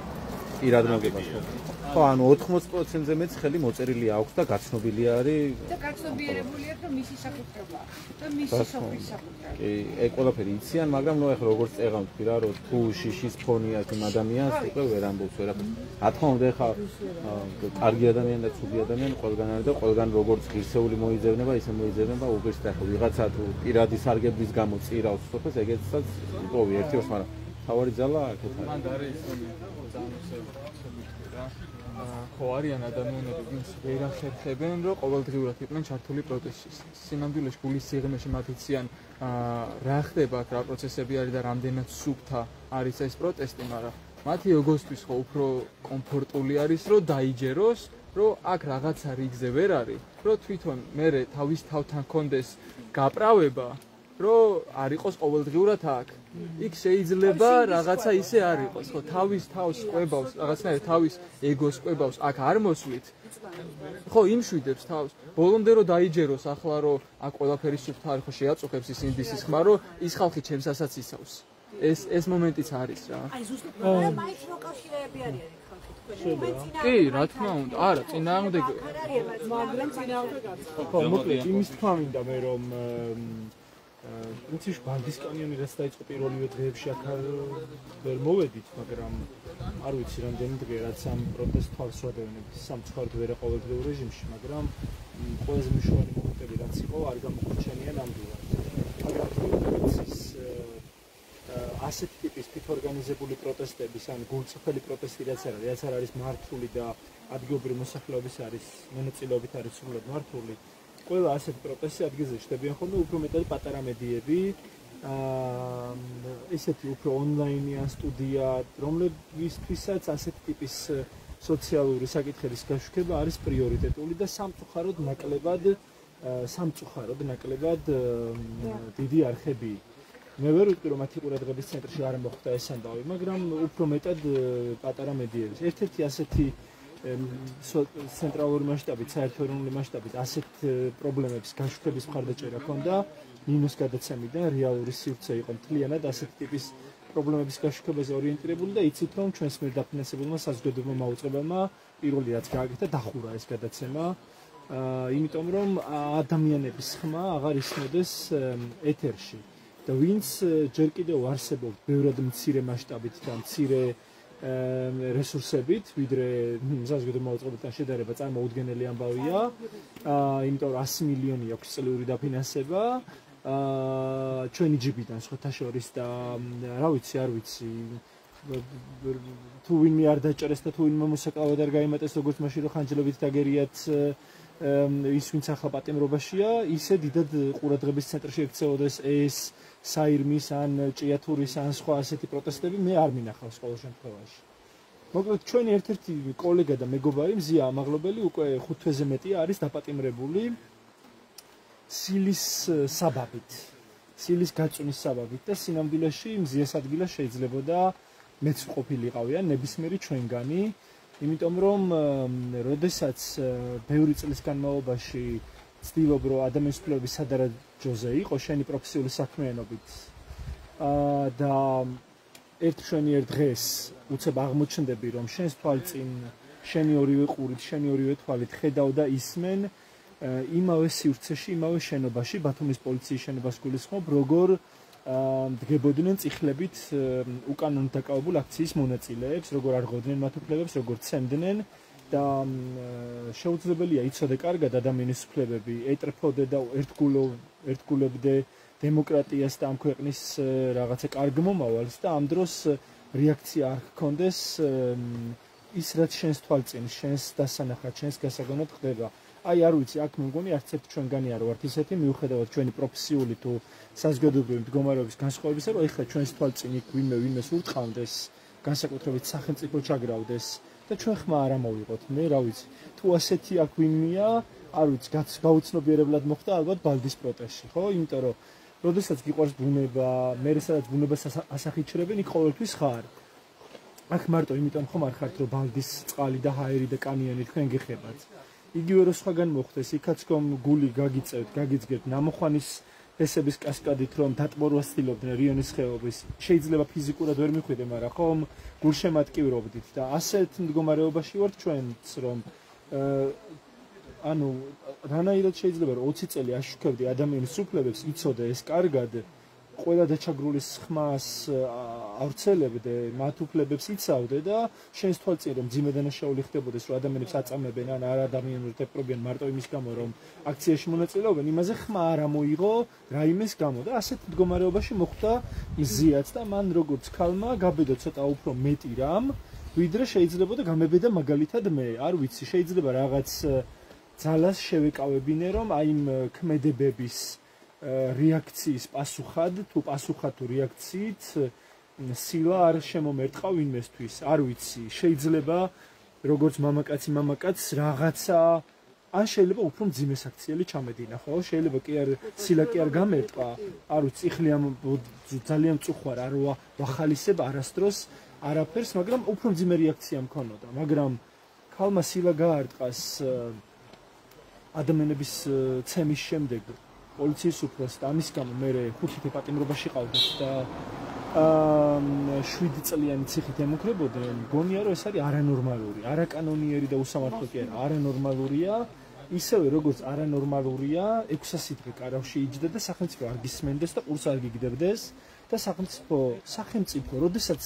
პირად მოგებას. ხო, ანუ 80%-ზე მეც ხელი მოწერილი აქვს და გაცნობილი არის. და გაცნობიერებულია რომ მისი საკუთრება და მისი სოფლის საკუთრება. კი, ეგ ყველაფერი იციან, მაგრამ ნუ ახლა როგორც წეღავ თქვი რა, რომ თუ შიშის ფონი აქვს იმ ადამიანს, უკვე ვერ ამბობს ვერაფერს. რა თქმა უნდა, ახლა კარგი ადამიანი და ცუდი ადამიანი ყველგან არის და ყველგან როგორც ღირსეული მოიძებნება, ისე მოიძებნება უბრალოდ ახლა ვიღაცა თუ პირადი სარგებლის გამო წირავს სოფელს, ეგეცსაც იპოვი ერთ-ერთს, მაგრამ თავარი ძალა აქეთ არის. მანდ არის ხო არიან ადამიანები, ვინც ვერ ახერხებენ, რომ ყოველდღიურად იყვნენ ჩართული პროტესტში. სინამდვილეში გულის სიღრმეში მათ იციან რა ხდება აქ, რა პროცესები არის და რამდენად სუფთა არის ეს პროტესტი, მაგრამ მათი ოგოსთვის ხო უფრო კომფორტული არის, რომ დაიჯეროს, რომ აქ რაღაცა რიგზე ვერ არის, რომ თვითონ მე თავის თავთან კონდეს გაправება, რომ არ იყოს ყოველდღიურად აქ. იქ შეიძლება რაღაცა ისე არ იყოს, ხო, თავის თავს ყვებავს, რაღაცნაირად თავის ეგოს ყვებავს, აქ არ მოსვლით. ხო, იმშვიდებს თავს. ბოლომდე რომ დაიჯეროს ახლა რომ აქ ყველაფერი სუფთა არის, ხო, შეაწუხებს ის ინდისის ხმა, რომ ის ხალხი ჩემსასაც იცავს. ეს მომენტიც არის რა. აი ზუსტად მაინც მოკავშირეები არიან ხალხი თქვენ. კი, რა თქმა უნდა. არა, წინააღმდეგ მაგრამ წინააღმდეგ არის. ხო, მოკლედ იმის თქვა მინდა მე რომ უციშ ბალდის კანიონი რაც დაიწყო პირველივე დღეებში აქ ვერ მოვედით, მაგრამ არ ვიცი რამდენი დღე რაც ამ პროტესტ თავს ვადევნებთ სამწუხაროდ ვერ ყოველდღიურ რეჟიმში, მაგრამ ყველაზე მნიშვნელოვანი მომენტები რაც იყო არ გამოგვიჩენია ნამდვილად. მაგრამ ის ასეთი ტიპის თვითორგანიზებული პროტესტების ან გულწრფელი პროტესტი რაც არის მართული და ადგილობრივი მოსახლეობის არის მონაწილეობით არის სრულად მართული. ყველა ასეთი პროტესტი ადგილზე ხდებიან ხოლმე უფრო მეტად პატარა მედიები, ესეთი უფრო ონლაინიან სტუდია, რომლებისთვისაც ასეთი ტიპის სოციალური საკითხების გაშუქება არის პრიორიტეტული და სამწუხაროდ ნაკლებად დიდი არხები. მე ვერ ვიტყვი რომ მათი ყურადღების ცენტრში არ მოხდა ეს ამბავი, მაგრამ უფრო მეტად პატარა მედიების. ერთ-ერთი ასეთი ცენტრალური მასშტაბით, საერთო-ეროვნული მასშტაბით ასეთ პრობლემების გაშუქების მხარდაჭერა ჰქონდა ნინოს გადაცემიდან, რეალური სივრცე იყო მთლიანად ასეთ ტიპის პრობლემების გაშუქებაზე ორიენტირებული და იცით რომ ჩვენს მიერ დაფინანსებულმა საზოგადოებრივმა მაუწყებელმა პირველი რაც გააკეთა დახურა ეს გადაცემა, იმიტომ რომ ადამიანების ხმა აღარ ისმოდეს ეთერში. და ვინც ჯერ კიდევ არსებობს ბევრად მცირე მასშტაბით და მცირე რესურსებით, ვიდრე საზოგადო მოწყობილთან შედარება წარმოუდგენელი ამბავია. იმიტომ რომ 100 მილიონი აქვს წლიური დაფინანსება ჩვენი ჯიბიდან სხვათა შორის და რა ვიცი, არ ვიცი თუ ვინმე არ დაჭერეს და თუ ვინმე მოსაკავად არ გაიმატეს როგორც მაშინ რომ ხანჯლებით დაგერიათ ის ვინც ახლა პატიმრობაშია, ისე დიდად ყურადღების ცენტრში ექცეოდეს ეს საირმის ან ჭიათურის ან სხვა ასეთი პროტესტები მე არ მინახავს ყოველ შემთხვევაში. მოკლედ ჩვენი ერთ-ერთი კოლეგა და მეგობარი მზია ამაღლობელი უკვე 5 თვეზე მეტია არის დაპატიმრებული სილის საბაბით. სილის გაწვნის საბაბით და სინამდვილეში მზიას ადგილას შეიძლებოდა მეც ყოფილიყავიან ნებისმიერი ჩვენგანი. იმიტომ რომ როდესაც ბევრი წლის განმავლობაში ცდილობ რომ ადამიანის უფლებების სადარაჯოზე იყო შენი პროფესიული საქმიანობით და ერთ დღეს უცებ აღმოჩნდები რომ შენს თვალწინ შენი ორივე ყურით შენი ორივე თვალით ხედავ და ისმენ იმავე სივრცეში იმავე შენობაში ბათუმის პოლიციის შენობას გულისხმობ როგორ დგებოდნენ წიხლებით უკანონოდ დაკავებულ აქციის მონაწილეებს, როგორ არღოდნენ მათ უფლებებს, როგორ ცემდნენ და შეუძლებელია იცოდე კარგად ადამიანის უფლებები, ეტრფოდე და ერთგულებდე დემოკრატიას და ამ ქვეყნის რაღაცა კარგ მომავალს და ამ დროს რეაქცია არ ჰქონდეს ის რაც შენს თვალწინ, შენს დასანახად, შენს გასაგონად ხდება. აი არ ვიცი, აქ მე მგონი არც ერთ ჩვენგანი არ ვართ ისეთი, მიუხედავად ჩვენი პროფესიული თუ საზოგადოებრივი მდგომარეობის განსხვავებისა, რომ ეხლა ჩვენს თვალწინ იქ ვინმეს ურტყავდეს, განსაკუთრებით სახელმწიფო ჩაგრავდეს და ჩვენ ხმა არ ამოვიღოთ. მე რა ვიცი, თუ ასეთი აქ ვინმეა, არ ვიცი, გაუცნობიერებლად მოხდა ალბათ ბალდის პროტესტში, ხო? იმიტომ რომ როდესაც გიყვარს ბუნება, მე სადაც ბუნებას ასახიჩრებენ, იქ ყოველთვის ხარ. აქ მარტო იმიტომ ხომ არ ხართ, რომ ბალდის წყალი და ჰაერი და კანიონი თქვენ გიხებათ. იგივე რო სხვაგან მოხდეს, იქაც რომ გული გაგიწევთ, გაგიძგებთ ნამოხვანის ესების კასკადით რომ დატბორვა ცდილობდნენ რიონის ხეობის. შეიძლება ფიზიკურად ვერ მიხვიდე, მაგრამ ხომ გულშემატკივრობდით და ასეთ მდგომარეობაში ვართ ჩვენც რომ ანუ რანაირად შეიძლება რომ 20 წელი აშუქებდი ადამიანის უფლებებს, იცოდე ეს კარგად, ყველა დაჩაგრულის ხმას ავრცელებდე, მათ უფლებებს იცავდე და შენს თვალწინ რომ ძიმე დანაშაული ხდებოდეს, რომ ადამიანებს აწამებენ ან არ ადამიანურად ეპყრობიან მარტო იმის გამო, რომ აქციაში მონაწილეობენ, იმაზე ხმა არ ამოიღო რაიმეს გამო და ასეთ მდგომარეობაში მოხვდა მზიაც და მან როგორც ქალმა გაბედო ცოტა უფრო მეტი რამ, ვიდრე შეიძლებოდა გამებედა მაგალითად მე, არ ვიცი, შეიძლება რაღაც ძალას შევეკავებინე, რომ აი იმ ქმედებების რეაქციის პასუხად თუ რეაქციით სილა არ შემომერტყა ვინმესთვის, არ ვიცი, შეიძლება როგორც მამაკაცს რაღაცა ან შეიძლება უფრო მძიმე საქციელი ჩამედინა, ხო? შეიძლება კი არ სილა კი არ გამერტყა, არ ვიცი, იხლიან ძალიან მწუხვარ არ ვახალისებ არასდროს არაფერს, მაგრამ უფრო მძიმე რეაქცია მქონოდა, მაგრამ ქალმა სილა გაარტყას ადამიანების ცემის შემდეგ პოლიციის უფროს და ამის გამო მე 5 თვე პატიმრობაში ყავდეთ და 7 წლიანი ციხით ემუქრებოდნენ, მგონია რომ ეს არის არანორმალური, არაკანონიერი და უსამართლო კი არა, არანორმალურია, ისევე როგორც არანორმალურია 600 დღე კარავში იჯდა და სახელმწიფო არ გისმენდეს და ყურს არ გიგდებდეს და სახელმწიფო, როდესაც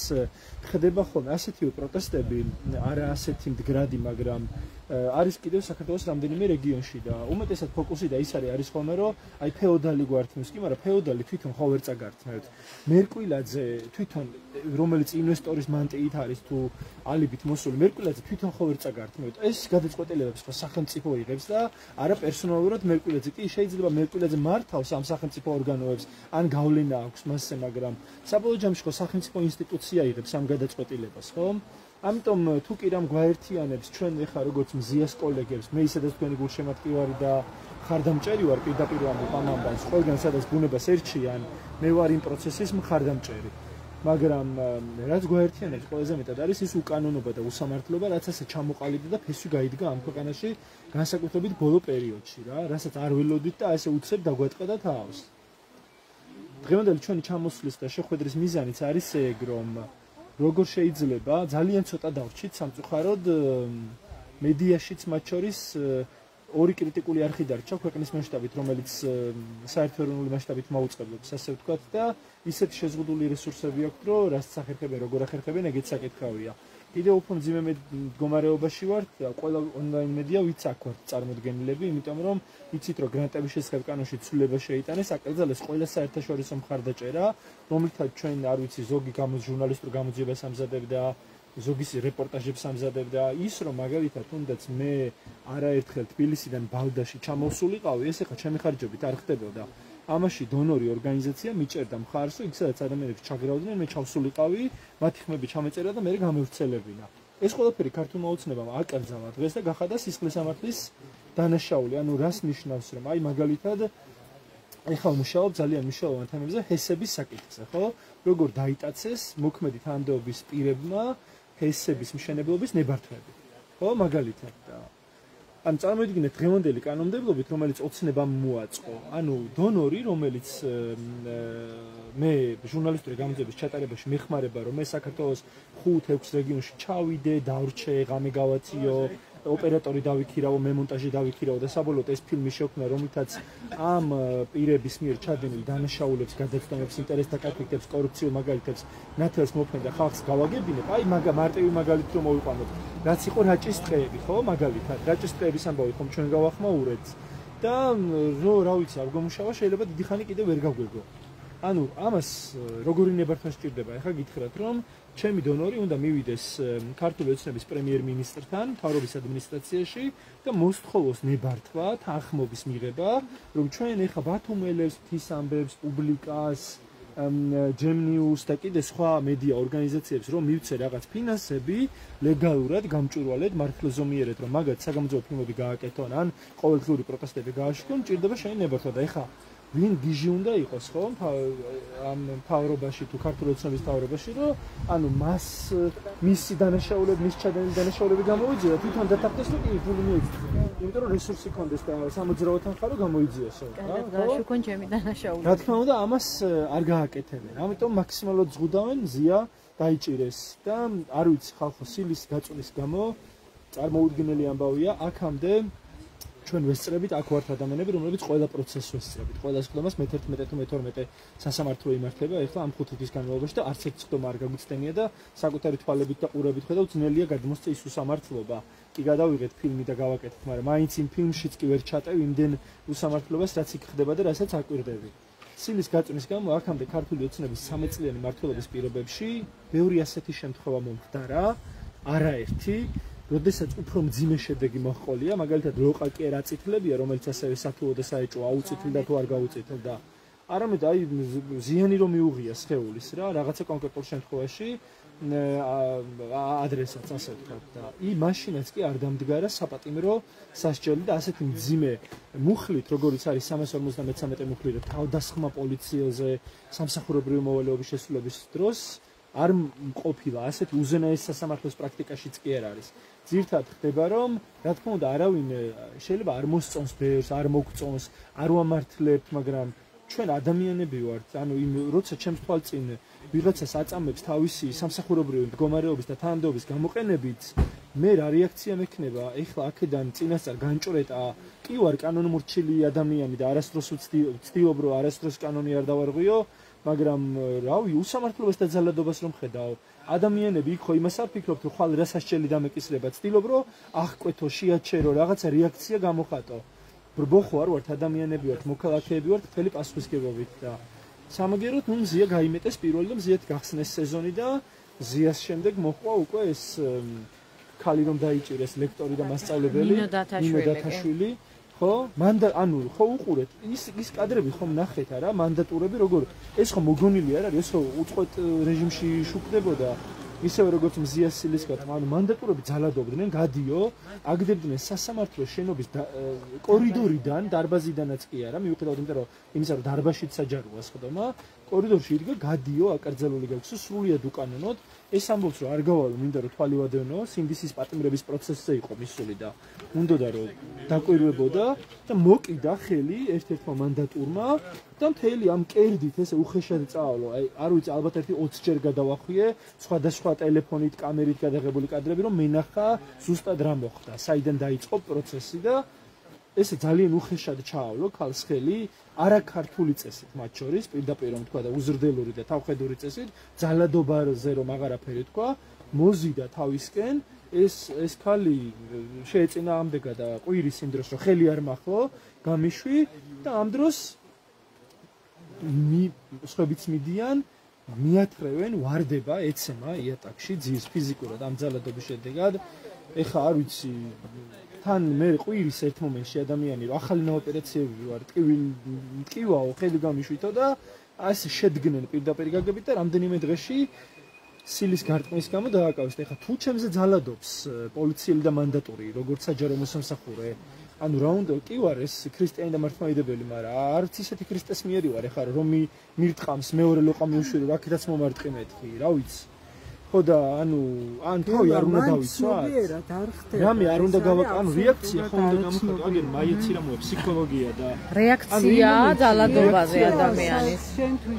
ხდება ხოლმე ასეთივე პროტესტები, არა ასეთი მდგრადი, მაგრამ არის კიდევ საქართველოს რამდენიმე რეგიონში და უმეტესად ფოკუსი და ის არის ხოლმე რომ აი ფეოდალი გვართმევს კი, მაგრამ ფეოდალი თვითონ ხო ვერ წაგართმევთ. მერკვილაძე თვითონ რომელიც ინვესტორის მანტიით არის თუ ალიბით მოსული, მერკვილაძე თვითონ ხო ვერ წაგართმევთ. ეს გადაწყვეტილებებს ხო სახელმწიფო იღებს და არა პერსონალურად მერკვილაძე კი შეიძლება მერკვილაძე მართავს ამ სახელმწიფო ორგანოებს ან გავლენა აქვს მასზე, მაგრამ საბოლოო ჯამში ხო სახელმწიფო ინსტიტუცია იღებს ამ გადაწყვეტილებას, ხო? ამიტომ თუ კი რამ გვაერთიანებს ჩვენ ეხა როგორც მზიას კოლეგებს, მე ისედაც თქვენი გულშემატკივარი და მხარდამჭერი ვარ პირდაპირ ამბობ ამ ამბავს, ყველგან სადაც ბუნებას ერჩიან, მე ვარ იმ პროცესის მხარდამჭერი. მაგრამ რაც გვაერთიანებს ყველაზე მეტად არის ის უკანონობა და უსამართლობა, რაც ასე ჩამოყალიბდა და ფესვი გაიდგა ამ ქვეყანაში, განსაკუთრებით ბოლო პერიოდში რა, რასაც არ ველოდით და ასე უცებ დაგვატყდა თავს. დღევანდელი ჩვენი ჩამოსვლის და შეხვედრის მიზანიც არის ეგ, რომ როგორ შეიძლება ძალიან ცოტა დავრჩით სამწუხაროდ მედიაშიც მათ შორის ორი კრიტიკული არხი დარჩა ქვეყნის მასშტაბით, რომელიც საერთო ეროვნული მასშტაბით მოუწყებლობს, ასე ვთქვათ და ისეთი შეზღუდული რესურსები აქვს, რომ რაც ახერხებენ, როგორ ახერხებენ, ეგეც საკითხავია. კიდევ უფრო მძიმე მდგომარეობაში ვართ, ყველა ონლაინ მედია ვიც აქ ვართ წარმოდგენილები, იმიტომ რომ იცით რომ გრანტების შესახებ კანონში ცვლილება შეიტანეს, აკრძალეს ყველა საერთაშორისო მხარდაჭერა, რომლითაც ჩვენ არ ვიცი ზოგი ჟურნალისტურ გამოძიებას ამზადებდა, ზოგის რეპორტაჟებს ამზადებდა, ის რომ მაგალითად თუნდაც მე არაერთხელ თბილისიდან ბალდაში ჩამოვსულიყავი, ეს ახლა ჩემი ხარჯებით არ ხდებოდა. ამაში დონორი ორგანიზაცია მიჭერდა მხარს, იქ სადაც ადამიანებს ჩაგრავდნენ, მე ჩავსულიყავი, მათი ხმები ჩამეწერა და მე გამევრცელებინა. ეს ყველაფერი ქართულმა ოცნებამ აკრძალა დღეს და გახადა სისხლის სამართლის დანაშაული. ანუ რას ნიშნავს, რომ აი მაგალითად ეხლა მუშაობ ძალიან მნიშვნელოვან თემებზე ჰესების საკითხზე, ხო? როგორ დაიტაცეს მოქმედი თანამდებობის პირებმა ჰესების მშენებლობის ნებართვები. ხო, მაგალითად და ან წარმოიდგინეთ დღევანდელი კანონმდებლობით, რომელიც ოცნებამ მოაწყო. ანუ დონორი, რომელიც მე ჟურნალისტური გამოძიების ჩატარებაში მეხმარება, რომ მე საქართველოს 5-6 რეგიონში ჩავიდე, დავრჩე, ღამე გავაციო, ოპერატორი დავიქირავო, მემონტაჟი დავიქირავო და საბოლოოდ ეს ფილმი შექმნა, რომლითაც ამ პირების მიერ ჩადენილ დანაშაულებს, გადაცდომებს, ინტერესთა კონფლიქტებს, კორუფციულ მაგალითებს ნათელს მოფენ და ხალხს გავაგებინებ. აი მარტივი მაგალითი რომ მოვიყვანოთ. რაც იყო რაჭის ტყეები, ხო, მაგალითად, რაჭის ტყეების ამბავი ხომ ჩვენ გავახმაურეთ და რა ვიცი, არ გომუშავა შეიძლება დიდი ხანი კიდევ ვერ გავგვეგო. ანუ ამას როგორი ნებართვა სჭირდება? ეხლა გითხრათ, რომ ჩემი დონორი უნდა მივიდეს ქართული ოცნების პრემიერ-მინისტრთან, მთავრობის ადმინისტრაციაში და მოსთხოვოს ნებართვა, თანხმობის მიღება, რომ ჩვენ ეხლა ბათუმელებს, ღვთის ამბებს, პუბლიკას, ჯემნიუს და კიდე სხვა მედია ორგანიზაციებს რომ მივცე რაღაც ფინანსები ლეგალურად გამჭვირვალედ მართლზომიერად რომ მაგათ საგამოძიებო ფილმები გააკეთონ ან ყოველდღიური პროტესტები გააშკონ, ჭირდება შენი ნებართვა და ეხლა ვინ გიჟი უნდა იყოს ხო ამ მთავრობაში თუ ქართული ოცნების მთავრობაში რომ ანუ მას მისი დანაშაულები მის ჩადენილი დანაშაულები გამოიძიება თვითონ დათანხმდეს თუ კი ფული მიეცეს იმიტომ რომ რესურსი კონდეს და სამოძრაო თანხარო გამოიძიოსო რა გაშუქონ ჩემი დანაშაულები რა თქმა უნდა ამას არ გააკეთებენ ამიტომ მაქსიმალურად ზღუდავენ ზია დაიჭირეს და არ ვიცი ხალხო სილის გაწულის გამო წარმოუდგენელი ამბავია აქამდე ჩვენ ვესწრებით აქ ვართ ადამიანები რომლებიც ყველა პროცესს ვესწრებით ყველა სხდომას მე-11 თუ მე-12 სასამართლო იმართება ეხლა ამ 5 თვის განმავლობაში და არც ერთ სხდომა არ გაგვიცდენია და საკუთარი თვალებით და ყურებით ხედავ ძნელია გადმოსწე ის უსამართლობა კი გადავიღეთ ფილმი და გავაკეთეთ მაგრამ მაინც იმ ფილმშიც კი ვერ ჩატევ იმდენ უსამართლობას რაც იქ ხდება და რასაც აკვირდები სილის გაწვნის გამო აქამდე ქართული ოცნების 13 წლიანი მმართველობის პირობებში ბევრი ასეთი შემთხვევა მომხდარა არაერთი როდესაც უფრო მძიმე შედეგი მოჰყოლია, მაგალითად ლოყაკი აწითლებია, რომელიც ასევე სათულო და საეჭვო აუწითლდა თუ არ გაუწითლდა. არამედ აი ზიანი რომ მიუღია სხეულის რა, რაღაცა კონკრეტულ შემთხვევაში ადრესაც ასე ვთქვათ და მაშინაც კი არ დამდგარა საპატიმრო სასჯელი და ასეთი მძიმე მუხლით, როგორიც არის 353 მუხლი და თავდასხმა პოლიციელზე სამსახურებრივი მოვალეობის შესრულების დროს არ ყოფილა ასეთი უზენაეს სასამართლოს პრაქტიკაშიც კი არ არის. ძირთად ხდება რომ რა თქმა უნდა არავინ შეიძლება არ მოსწონს ბევრს, არ მოგწონს, არ ვამართლებთ, მაგრამ ჩვენ ადამიანები ვართ. ანუ იმ როცა ჩემს თვალწინ ვიღაცას აწამებს თავისი სამსახურებრივი მდგომარეობის და თანამდებობის გამოყენებით, მე რა რეაქცია მექნება? ეხლა აქედან წინასწარ განჭრეტა, კი ვარ კანონმორჩილი ადამიანი და არასდროს ვცდილობ რომ არასდროს კანონი არ დავარღვიო, მაგრამ რავი, უსამართლობას და ძალადობას რომ ხედავ, ადამიანები იქ ხო იმას არ ფიქრობთ, რომ ხვალ რა სასჯელი დამეკისრება, ცდილობ რომ აღკვეთო, შეაჩერო, რაღაცა რეაქცია გამოხატო. ბრბოხო არ ვართ, ადამიანები ვართ, მოქალაქეები ვართ, მთელი პასუხისგებლობით და სამაგეროდ ნუ მზია გაიმეტეს პირველი და მზიათ გახსნეს სეზონი და ზიას შემდეგ მოხვა უკვე ეს ქალი რომ დაიჭირეს ლექტორი და მასწავლებელი ნინო დათაშვილი ხო ანუ ხო უყურეთ ის კადრები ხომ ნახეთ არა მანდატურები როგორ ეს ხო მოგონილი არ არის ეს ხო უწყვეტ რეჟიმში შუქდებოდა ისევე როგორც მზიას სილისკატა ანუ მანდატურები ძალადობდნენ გადიო აგდებდნენ სასამართლოს შენობის კორიდორიდან დარბაზიდანაც კი არა მიუხედავად იმისა რომ დარბაზშიც საჯაროა სხდომა კორიდორში იდგა გადიო აკრძალული გაქვს სრულიად უკანონოდ ეს ამბობს რომ არ გავალო მინდა რომ თვალი ვადევნო სინდისის პატიმრების პროცესზე იყო მისული და უნდოდა რომ დაკვირვებოდა და მოკიდა ხელი ერთ-ერთმა მანდატურმა და მთელი ამ კერდით ესე უხეშად წავალო აი არ ვიცი ალბათ ერთი 20 ჯერ გადავახვიე სხვადასხვა ტელეფონით კამერით გადაღებული კადრები რომ მენახა ზუსტად რა მოხდა საიდან დაიწყო პროცესი და ესე ძალიან უხეშად ჩაავლო ქალს ხელი არა ქართული წესით მათ შორის პირდაპირ რომ თქვა და უზრდელური და თავხედური წესით ძალადობაზე რომ აღარაფერი თქვა მოზიდა თავისკენ ეს ქალი შეეწინააღმდეგა და ყვირის იმ დროს რომ ხელი არ მახლო გამიშვი და ამ დროს სხვებიც მიდიან მიათრევენ ვარდება ეცემა იატაკში ძირს ფიზიკურად ამ ძალადობის შედეგად ეხა არ ვიცი თან მე ყვირის ერთ მომენტში ადამიანი რომ ახალი ოპერაციები ვარ ტკივაო ხელი გამიშვითო და ასე შედგნენ პირდაპირ გაგებით და რამდენიმე დღეში სილის გარტყმის გამო დააკავეს. ეხა თუ ჩემზე ძალადობს პოლიციელი და მანდატური, როგორც საჯარო მოსამსახურე, ანუ რა უნდა კი ვარ ეს ქრისტიანი და მართლმადიდებელი, მაგრამ არც ისეთი ქრისტეს მიერი ვარ, ეხა რომ მირტყამს მეორე ლოყა მიუშვირო, რაკეთაც მომარტყი მეთქი, რა ვიცი. ხო და ანუ ან თავი არ უნდა დავიცვა. რამე არ უნდა გავაკეთო, რეაქცია ხო უნდა გამოხატო, აგერ მაიეცი რა მოა ფსიქოლოგია და რეაქცია ძალადობაზე ადამიანის.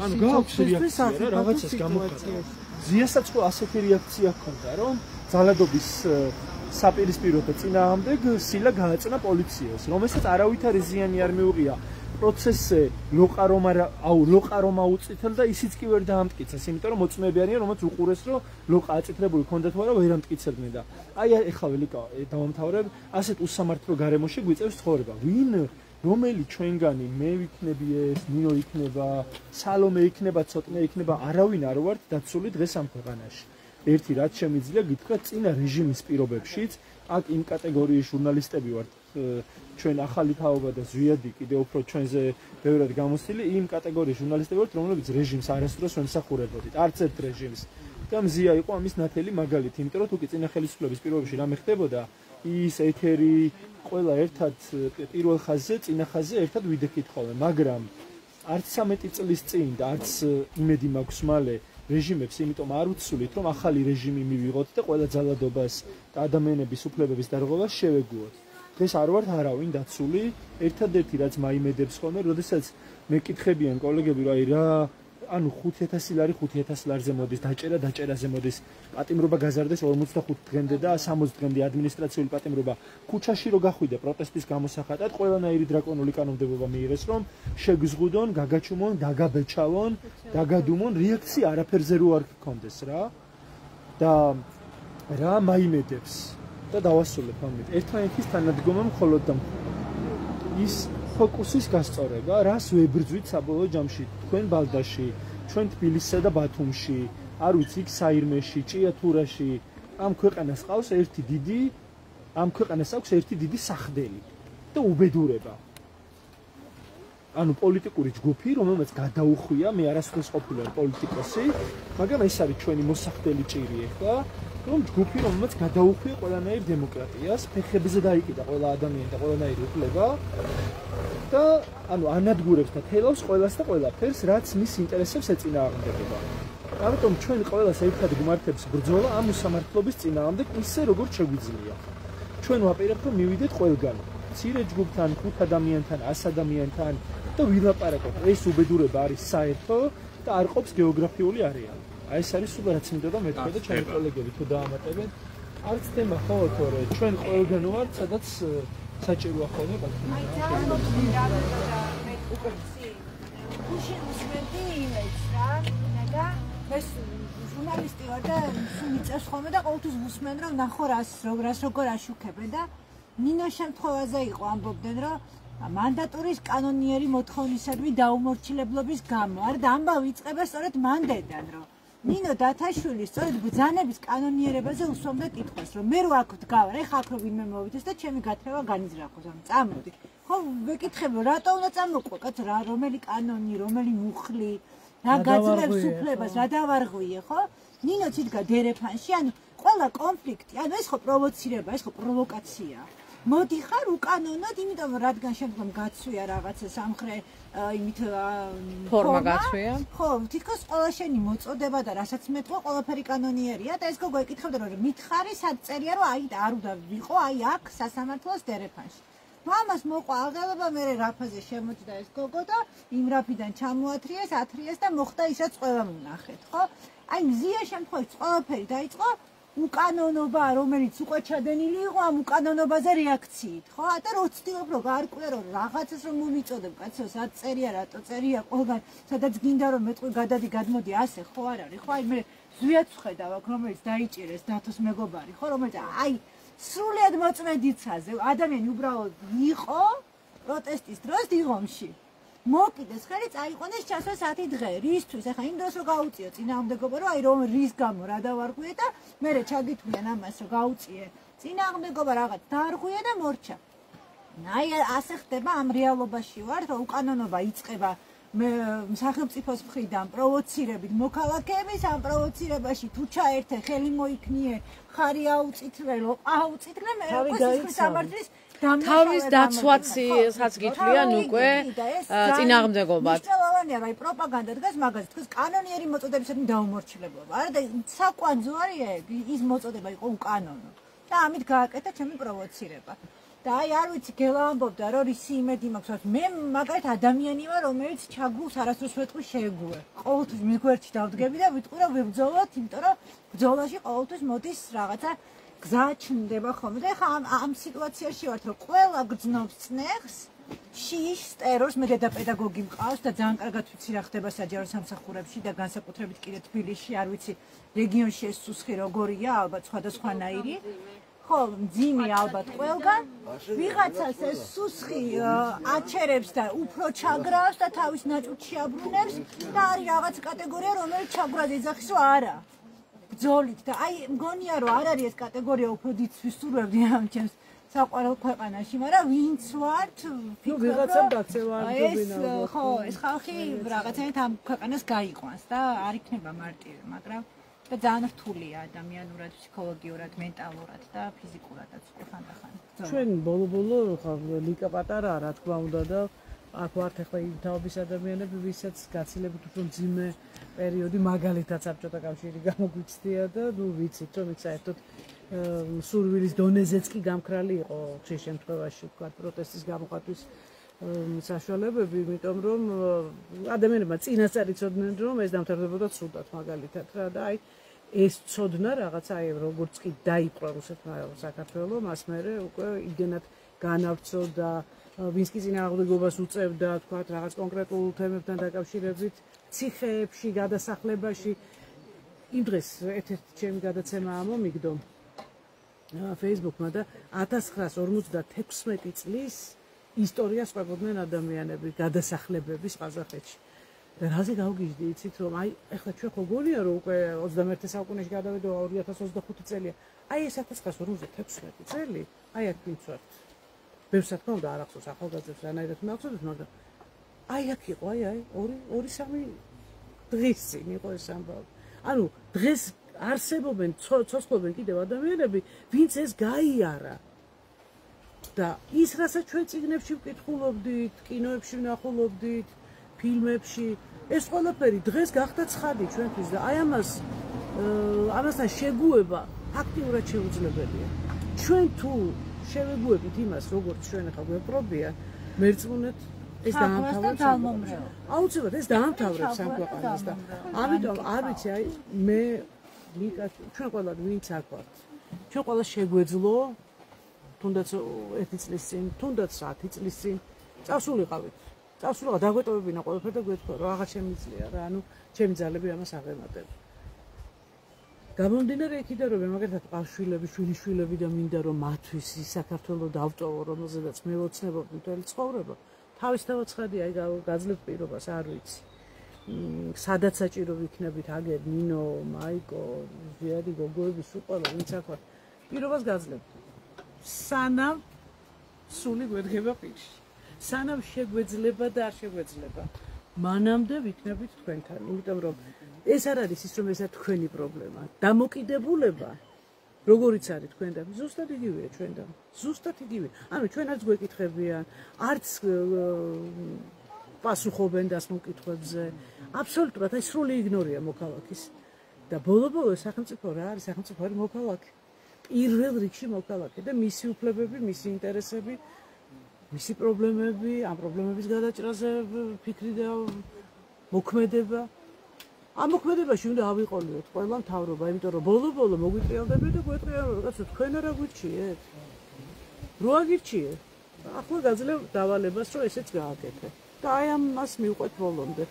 ანუ გააქვს რეაქცია რა რაღაცას გამოხატო. ზიასაც ხო ასეთი რეაქცია ჰქონდა, რომ ძალადობის საპირისპიროთა წინააღმდეგ სილა გააწნა პოლიციას, რომელსაც არავითარი ზიანი არ მიუღია. პროცესზე ლოყა რომ აუწითელ და ისიც კი ვერ დაამტკიცეს, იმიტომ რომ მოწმეები არიან, რომელიც უყურეს, რომ ლოყა აწითლებული ჰქონდათ, მაგრამ ვერ ამტკიცებდნენ და აი ეხლა ველიკა დავამთავრებ, ასეთ უსამართლო გარემოში გვიწევს ცხოვრება. ვინ რომელი ჩვენგანი მე ვიქნები ეს, ნინო იქნება, სალომე იქნება, ცოტნე იქნება, არავინ არ ვართ დაცული დღეს ამ ქვეყანაში. ერთი რაც შემიძლია გითხრათ წინა რეჟიმის პირობებშიც, აქ იმ კატეგორიის ჟურნალისტები ვართ, ჩვენ ახალი თაობა და ზვიადი კიდევ უფრო ჩვენზე ბევრად გამოსილი იმ კატეგორიის ჟურნალისტები ვართ, რომლებიც რეჟიმს არასდროს ვემსახურებოდით, არც ერთ რეჟიმს. და მზია იყო ამის ნათელი მაგალითი, იმიტომ რომ თუ კი წინა ხელისუფლების პირობებში რამე ხდებოდა, ის ეთერი ყველა ერთად პირველ ხაზზე, წინა ხაზზე ერთად ვიდექით ხოლმე, მაგრამ არც 13 წლის წინ და არც იმედი მაქვს მალე რეჟიმებს, იმიტომ არ ვცვლით, რომ ახალი რეჟიმი მივიღოთ და ყველა ძალადობას და ადამიანების უფლებების დარღვევას შევეგუოთ. დღეს არ ვართ არავინ დაცული, ერთადერთი რაც მაიმედებს ხოლმე, როდესაც მეკითხებიან კოლეგები, რომ აი რა ანუ 5000 ლარი 5000 ლარზე მოდის, დაჭერაზე მოდის, პატიმრობა გაზარდეს 45 დღემდე და 60 დღემდე ადმინისტრაციული პატიმრობა. ქუჩაში რო გახვიდე პროტესტის გამოსახატად, ყველანაირი დრაკონული კანონმდებლობა მიიღეს, რომ შეგზღუდონ, გაგაჩუმონ, დაგაბეჭავონ, დაგადუმონ, რეაქცია არაფერზე რო არ გქონდეს რა. და რა მაიმედებს და დავასრულებ ამით. ერთმანეთის თანადგომა მხოლოდ და ის ფოკუსის გასწორება, რას ვებრძვით საბოლოო ჯამში, თქვენ ბალდაში, ჩვენ თბილისსა და ბათუმში, არ ვიცი, იქ საირმეში, ჭიათურაში, ამ ქვეყანას ყავს ერთი დიდი სახდელი და უბედურება. ანუ პოლიტიკური ჯგუფი, რომელმაც გადაუხვია, მე არასდროს ყოფილი ვარ პოლიტიკოსი, მაგრამ ეს არის ჩვენი მოსახდელი ჭირი ახლა, რომ ჯგუფი, რომელმაც გადაუხვია ყველანაირ დემოკრატიას, ფეხებზე დაიკიდა ყველა ადამიანი და ყველანაირი უფლება და ანუ ანადგურებს და თელავს ყველას და ყველაფერს, რაც მის ინტერესებს ეწინააღმდეგება. ამიტომ ჩვენ ყველას ერთად გვმართებს ბრძოლა ამ უსამართლობის წინააღმდეგ, ისე როგორც შეგვიძლია. ჩვენ ვაპირებთ, რომ მივიდეთ ყველგან, მცირე ჯგუფთან, 5 ადამიანთან, 100 ადამიანთან და ვილაპარაკოთ. ეს უბედურება არის საერთო და არ ყოფს გეოგრაფიული არეალი. აი ეს არის სულ რაც მინდოდა მეთქვა და ჩემი კოლეგები თუ დაამატებენ. არც თემა ხო თორე ჩვენ ყველგან ვართ, სადაც საჭიროა ხოლმე ბაქანი. აი ძალადობს რა მე უკვე ვცი. გუშინ ვსმენდი იმედს რა, და ეს ჟურნალისტი ვარ და მიწევს ხოლმე და ყოველთვის ვუსმენ რომ ნახო რას როგორ აშუქებენ და ნინო შემთხვევაზე იყო ამბობდნენ რომ მანდატურის კანონიერი მოთხოვნისადმი დაუმორჩილებლობის გამო არ და ამბავი იწყება სწორედ მანდედან რომ ნინო დათაშვილი სწორედ ბრძანების კანონიერებაზე უსვამდა კითხვას რომ მე რო აქ ვდგავარ ეხა აქ რო ვინმე მოვიდეს და ჩემი გათრევა განიზრახოს ამ წამოდი ხო ვეკითხებ რატო უნდა წამოყვა კაც რა რომელი კანონი რომელი მუხლი რა გაძლევს უფლებას რა დავარღვიე ხო ნინო ციგა დერეფანში ანუ ყველა კონფლიქტი ანუ ეს ხო პროვოცირება ეს ხო პროვოკაცია მოდი ხარ უკანონოდ იმიტომ რომ რადგან შემდგომ გაცვია რაღაცა სამხრე იმით ფორმა გაცვია ხო თითქოს ყველა შენი მოწოდება და რასაც მეტყვა ყველაფერი კანონიერია და ეს გოგო ეკითხებდა რომ მითხარი სად წერია რომ აი არ უნდა ვიყო აი აქ სასამართლოს დერეფანში მამას მოყვა აღელობა მე რაფაზე შემოჭდა ეს გოგო და იმ რაფიდან ჩამოათრიეს ათრიეს და მოხდა ისაც ყველა მონახეთ ხო აი მზია შემთხვევით ყველაფერი დაიწყო უკანონობა, რომელიც უკვე ჩადენილი იყო ამ უკანონობაზე რეაქციით, ხო? და რო ვცდილობ რომ გარკვე რომ რაღაცას რომ მომიწოდებ, კაცო, სად წერია, რატო წერია, ყველგან სადაც გინდა რომ მეტყვი გადადი, გადმოდი, ასე ხო არ არის, ხო? აი მე ზვიაც ვხედავ აქ, რომელიც დაიჭირეს დათოს მეგობარი, ხო, რომელიც აი სრულიად მოწმედიცაზე, ადამიანი უბრალოდ იყო პროტესტის დროს დიღომში. მოკიდეს ხელი წაიყვანეს ჩასვა 10 დღე. რისთვის? ახლა იმ დროს რომ გაუწიო წინააღმდეგობა, რომ აი რომ რის გამო რა დავარღვიე და მერე ჩაგითვლიან ამას რომ გაუწიე. წინააღმდეგობა რაღაც დაარღვიე და მორჩა. აი ასე ხდება ამ რეალობაში ვარ, რომ უკანონობა იწყება სახელმწიფოს მხრიდან პროვოცირებით მოქალაქეების ამ პროვოცირებაში თუ ჩაერთე ხელი მოიქნიე, ხარი აუწითრე, აუწითრე მე როგორ სამართლის თავის დაცვაცსაც გითვლიან უკვე წინააღმდეგობად. მნიშვნელოვანია, რომ აი პროპაგანდა დგას მაგაზე, თქოს კანონიერი მოწოდებისადმი დაუმორჩილებლობა. არა და საკვანძო არის ის მოწოდება იყო უკანონო. და ამით გააკეთა ჩემი პროვოცირება. და აი არ ვიცი გელა ამბობდა რომ ისი იმედი მაქვს რომ მე მაგალითად ადამიანი ვარ რომელიც ჩაგულს არასდროს ვეტყვი შეეგუე ყოველთვის მის გვერდში დავდგები და ვიტყვი რომ ვიბრძოლოთ იმიტომ რომ ბრძოლაში ყოველთვის მოდის რაღაცა გზა ჩნდება ხოლმე და ხა ამ სიტუაციაში ვართ რომ ყველა გძნობს წნეხს შიშს ტერორს მე დედა პედაგოგი მყავს და ძალიან კარგად ვიცი რა ხდება საჯარო სამსახურებში და განსაკუთრებით კიდე თბილისში არ ვიცი რეგიონში ეს სუსხი როგორია ალბათ სხვადასხვანაირი ხო, ძიმი ალბათ ყველგან, ვიღაცას ეს სუსხი აჩერებს და უფრო ჩაგრავს და თავის ნაჭუჭში აბრუნებს და არის რაღაც კატეგორია, რომელიც ჩაგვრაზე იძახის, რომ არა. ბრძოლით და აი მგონია, რომ არ არის ეს კატეგორია უფრო დიდ ვისურვებდი ამ ჩემს საყვარელ ქვეყანაში, მაგრამ ვინც ვართ, ვიღაცამ დაცევა არ გობინა. ხო, ეს ხალხი რაღაცაით ამ ქვეყანას გაიყვანს და არ იქნება მარტივი, მაგრამ და ძალიან რთულია ადამიანურად, ფსიქოლოგიურად, მენტალურად და ფიზიკურადაც ხანდახან. ჩვენ ბოლო-ბოლო ლიკა პატარაა, რა თქმა უნდა და აქ ვართ ახლა იმ თაობის ადამიანები, ვისაც გაცილებით უფრო მძიმე პერიოდი მაგალითად საბჭოთა კავშირი გამოგვიცდია და ნუ ვიცით რომ საერთოდ სურვილის დონეზეც კი გამქრალი იყო ხშირ შემთხვევაში ვთქვათ პროტესტის გამოხატვის საშუალებები, იმიტომ რომ ადამიანებმა წინასწარ იცოდნენ რომ ეს დამთავრდებოდა ცუდად მაგალითად რა და აი ეს ცოდნა რაღაცა აი როგორც კი დაიპყრო რუსეთმა საქართველოს, მას მერე უკვე იგენად განავრცელდა ვინც კი წინააღმდეგობას უწევდა, თქვათ რაღაც კონკრეტულ თემებთან დაკავშირებით, ციხეებში, გადასახლებაში. იმ დღეს ერთ-ერთი ჩემი გადაცემაა მომიგდო Facebook-მა და 1956 წლის ისტორიას ყვებოდნენ ადამიანები გადასახლებების ყაზახეთში. და რაზე გავგიჟდი, იცით რომ აი ეხლა ჩვენ ხო გონია რომ უკვე 21 საუკუნეში გადავედა 2025 წელია. აი ეს 1956 წელი, აი აქ ვინც ვართ. ბევრს რა თქმა უნდა არ ახსოვს ახალგაზრდებს რანაირად მახსოვს, მაგრამ აი აქ იყო, აი 2-3 დღის წინ იყო ეს ამბავი. ანუ დღეს არსებობენ, ცოცხლობენ კიდევ ადამიანები, ვინც ეს გაიარა. და ის რასაც ჩვენ წიგნებში ვკითხულობდით, კინოებში ვნახულობდით, ფილმებში, ეს ყველაფერი დღეს გახდა ცხადი ჩვენთვის და აი ამასთან შეგუება ფაქტიურად შეუძლებელია. ჩვენ თუ შევეგუებით იმას, როგორც ჩვენ ახლა გვეპრობია, მერწმუნეთ ეს დაამთავრებს. აუცილებლად ეს დაამთავრებს ამ ქვეყანას და ამიტომ არ ვიცი, აი მე ჩვენ ყველა ვინც აქ ვართ. ჩვენ ყველა შეგვეძლო თუნდაც 1 წლის წინ, თუნდაც 10 წლის წინ წავსულიყავით. წავსულიყავ დაგვეტოვებინა ყველაფერი და გვეთქვა რომ აღარ შემიძლია რა, ანუ ჩემი ძალები ამას აღემატება. გამომდინარე იქიდან რომ მაგალითად ყავშვილები, შვილიშვილები და მინდა რომ მათთვის საქართველოს დავტოვო, რომელზედაც მე ვოცნებობ მთელი ცხოვრება. თავისთავად ცხადია, აი გაძლევ პირობას, არ ვიცი. სადაც საჭირო ვიქნებით აგერ ნინო, მაიკო, ზიადი გოგოები, სულ ყველა ვინც აქ ვარ, პირობას გაძლევ. სანამ სული გვედგება პირში. სანამ შეგვეძლება და არ შეგვეძლება. მანამდე ვიქნებით თქვენთან, იმიტომ რომ ეს არ არის ის რომ ესა თქვენი პრობლემა. დამოკიდებულება როგორიც არის თქვენთან, ზუსტად იგივეა ჩვენთან. ზუსტად იგივე. ანუ ჩვენ არც გვეკითხებიან, არც პასუხობენ დასმულ კითხვებზე. აბსოლუტურად აი სრული იგნორია მოქალაქის. და ბოლო-ბოლო სახელმწიფო რა არის? სახელმწიფო არის მოქალაქე. პირველ რიგში მოქალაქე და მისი უფლებები, მისი ინტერესები, მისი პრობლემები, ამ პრობლემების გადაჭრაზე ფიქრი და მოქმედება ამ მოქმედებაში უნდა ავიყოლიოთ ყველა მთავრობა, იმიტომ რომ ბოლო-ბოლო მოგვიტრიალდებიან და გვეტრიალდებიან, კაცო, თქვენ არა გვირჩიეთ? რო აგირჩიეთ? ახლა გაძლევ დავალებას, რომ ესეც გააკეთე. და აი ამას მივყვეთ ბოლომდე.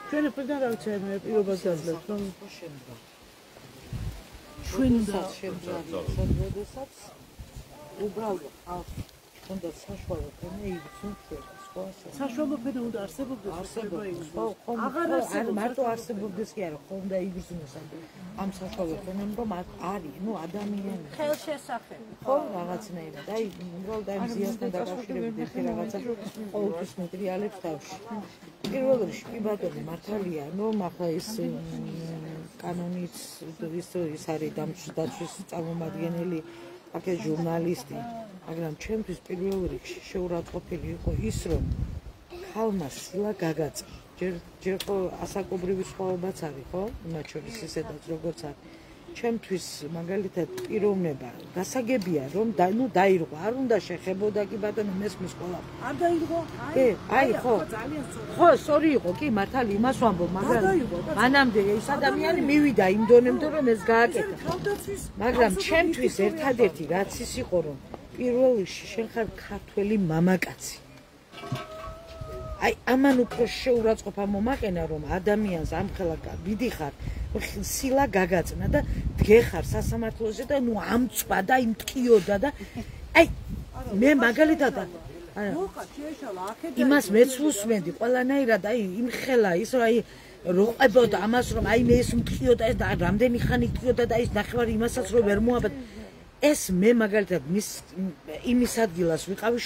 ჩვენი მხრიდან რა ვიცი, მე პირობას გაძლევთ, რომ ჩვენ უნდა შესაძლებელსაც უბრალოდ უნდა საშუალო ფენა იგრძნოს სხვა საშუალო ფენა უნდა არსებობდეს აღარ მარტო არსებობდეს კი არა, ხომ უნდა იგრძნოს ამ საშუალო ფენამ რომ არის, ნუ ადამიანი ხელშესახები ხო რაღაცნაირად, აი უბრალოდ ამ ზიასთან დაკავშირებით ერთი რაღაცა ყოველთვის მეტრიალებს თავში. პირველ რიგში კი ბატონო მართალია, რომ ახლა ეს კანონიც ის არის დაცვის წარმომადგენელი აქ ჟურნალისტი, მაგრამ ჩემთვის პირველ რიგში შეურაცხყოფილი იყო ის, რომ ხალმა სილა გაგაწყდა. ჯერ ხო ასაკობრივი სხვაობაც არის, ხო? მათ შორის ისედაც როგორც არის. ჩემთვის მაგალითად პიროვნება გასაგებია, რომ დაირღვა, არ უნდა შეხებოდა კი ბატონო მესმის ყველაფერი. არ დაირღვა? აი ხო. ხო, სწორი იყო, კი მართალი იმას ვამბობ, მაგრამ მანამდე ეს ადამიანი მივიდა იმ დონემდე, რომ ეს გააკეთა. მაგრამ ჩემთვის ერთადერთი რაც ის იყო, რომ პირველ რიგში შენ ხარ ქართველი მამაკაცი. აი ამან უფრო შეურაცხყოფა მომაყენა, რომ ადამიანს ამხელა ვიდიხარ, სილა გაგაწნა და დგეხარ სასამართლოზე და ნუ ამწვა და იმტკიოდა და აი მე მაგალითად იმას მეც ვუსმენდი ყველანაირად აი იმხელა ის რომ აი როყებოდა ამას რომ აი მე ეს მტკიოდა და რამდენი ხანი მტკიოდა და ის ნახევარი იმასაც რომ ვერ მოაბად ეს მე მაგალითად იმის ადგილას ვიყავი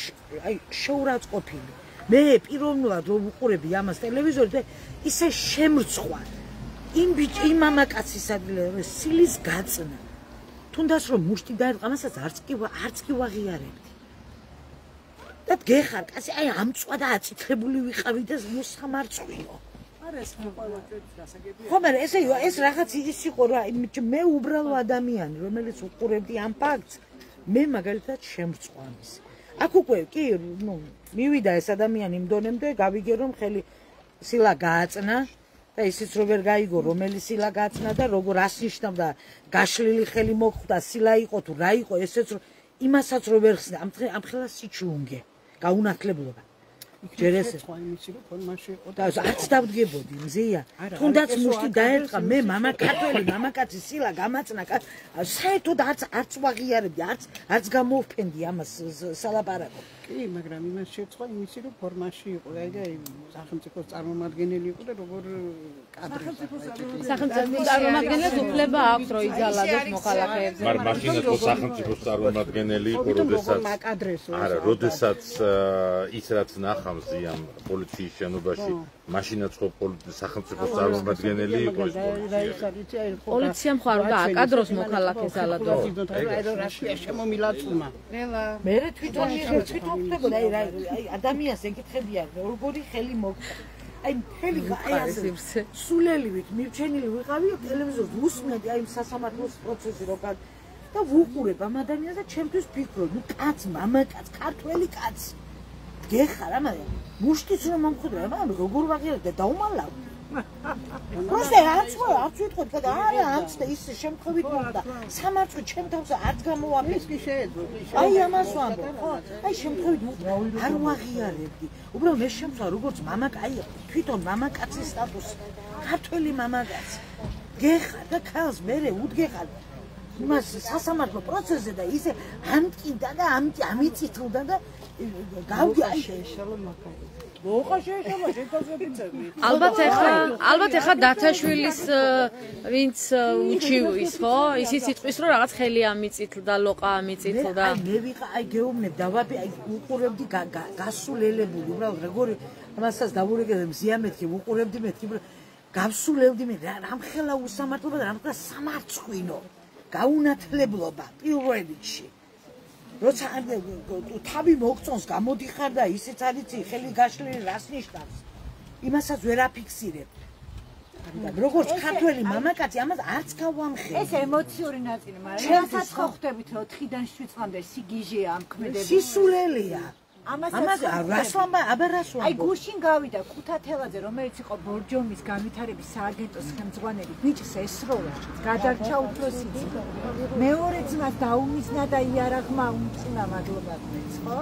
აი შეურაცხყოფილი მე პიროვნულად რომ ვუყურები ამას ტელევიზორზე ისე შემრცხვა იმ მამაკაცის ადგილას სილის გაწნა თუნდაც რომ მუშტი დაერყა მასაც არც კი ვაღიარებდი და გეხარ კაცი აი ამწვა და აწითლებული ვიყავი და მოსამარცხვინო არა ეს ყველა ჩვენს გასაგებია ხო მაგრამ ეს რაღაც ის იყო რომ მე უბრალო ადამიანი რომელიც უყურებდი ამ ფაქტს მე მაგალითად შემრცხვა ამის აქ უკვე კი ნუ მივიდა ეს ადამიანი იმ დონემდე გავიგე რომ ხელი სილა გააწნა და ისიც რო ვერ გაიგო რომელი სილა გააწნა და როგორ ასნიშნავდა გაშლილი ხელი მოხვდა სილა იყო თუ რა იყო ესეც იმასაც რო ვერ ხსნა ამ ხელა სიჩუნგე გაუნათლებლობა ჯერ ეს სხვა იმისი რომ ფორმაში იყო და არც დავდგებოდი მზეა თუნდაც მუშტი დაერყა მე ქართველი მამაკაცი სილა გამაწნა საერთოდ არც ვაღიარებდი არც გამოვფენდი ამას სალაპარაკო კი მაგრამ იმას შეცვა იმისი რომ ფორმაში იყო და სახელმწიფოს წარმომადგენელი იყო და როგორ კადრი სახელმწიფოს წარმომადგენელს უფლება აქვს რომ იძალადოს მოხალხეებზე მაგრამ მაშინაც ხო სახელმწიფოს წარმომადგენელი იყო როდესაც ის რაც ნახავს ამ პოლიციის შენობაში მაშინაც ხო სახელმწიფოს წარმომადგენელი იყო ეს პოლიციამ ხო არ უნდა აკადროს მოხალხეს ალადოს რაშია შემომილაწუმა მე თვითონ ხდებოდა აი ადამიანს ეკითხებიან როგორი ხელი მოგდა აი ხელი აი ასე სულელივით მივჩენილი ვიყავი ტელევიზორზე ვუსმენდი აი სასამართლოს პროცესი რო და ვუყურებ ამ ადამიანს და ჩემთვის ვფიქრობ ნუ კაც მამაკაც ქართველი კაცი გეხარ ამან მუშტიც რომ მომხვდრა მაგრამ როგორ ვაღიარებ და დაუმალავდი просто არც ვიტყოდ და არა არც და ის შემთხვევით მოხდა სამართლე ჩემ თავზე არც გამოვაფეს კი შეიძლება აი ამას ვამბობ ხო აი შემთხვევით მოხდა არ ვაღიარებდი უბრალოდ მე შემთხვევა როგორც მამაკაცი თვითონ მამაკაცის სტატუსი ქართველი მამაკაცი გეხარ და ქალს მერე უდგეხარ იმას სასამართლო პროცესზე და ისე ამტკიდა და ამიწითლდა და გავდი აი შეეშალა მაგარი ალბათ ეხლა დათაშვილის ვინც უჩივის ხო ისიც იტყვის რომ რაღაც ხელი ამიწითლდა ლოყა ამიწითლდა მე ვიყა აი გეუბნებ დავაბი აი უყურებდი გასულელებული უბრალოდ როგორი ამასაც დავურეკე მზია მეთქი უყურებდი მეთქი გავსულევდი მე რამხელა უსამართლობა და რამხელა სამარცხვინო გაუნათლებლობა პირველ რიგში როცა თავი მოგწონს გამოდიხარ და ისიც არიცი ხელი გაშლილი რას ნიშნავს იმასაც ვერ აფიქსირებ როგორც ქართველი მამაკაცი ამას არც გავამხელე ეს ემოციური ნაწილი მაგრამ რასაც ხო ხდებით რომ 4-დან 7 წამდე სიგიჟეა ამ ქმედებაში სისულელია ამაზე რასლamba აბა რასლamba აი გუშინ გავიდა ქუთათელაძე რომელიც იყო ბორჯომის განვითარების სააგენტოს ხელმძღვანელი ბიჭს ესროლა გადარჩა უფროსი მეორე ძმას დაუმიზნა და იარაღმა უმწინა მადლობა თქვენს ხო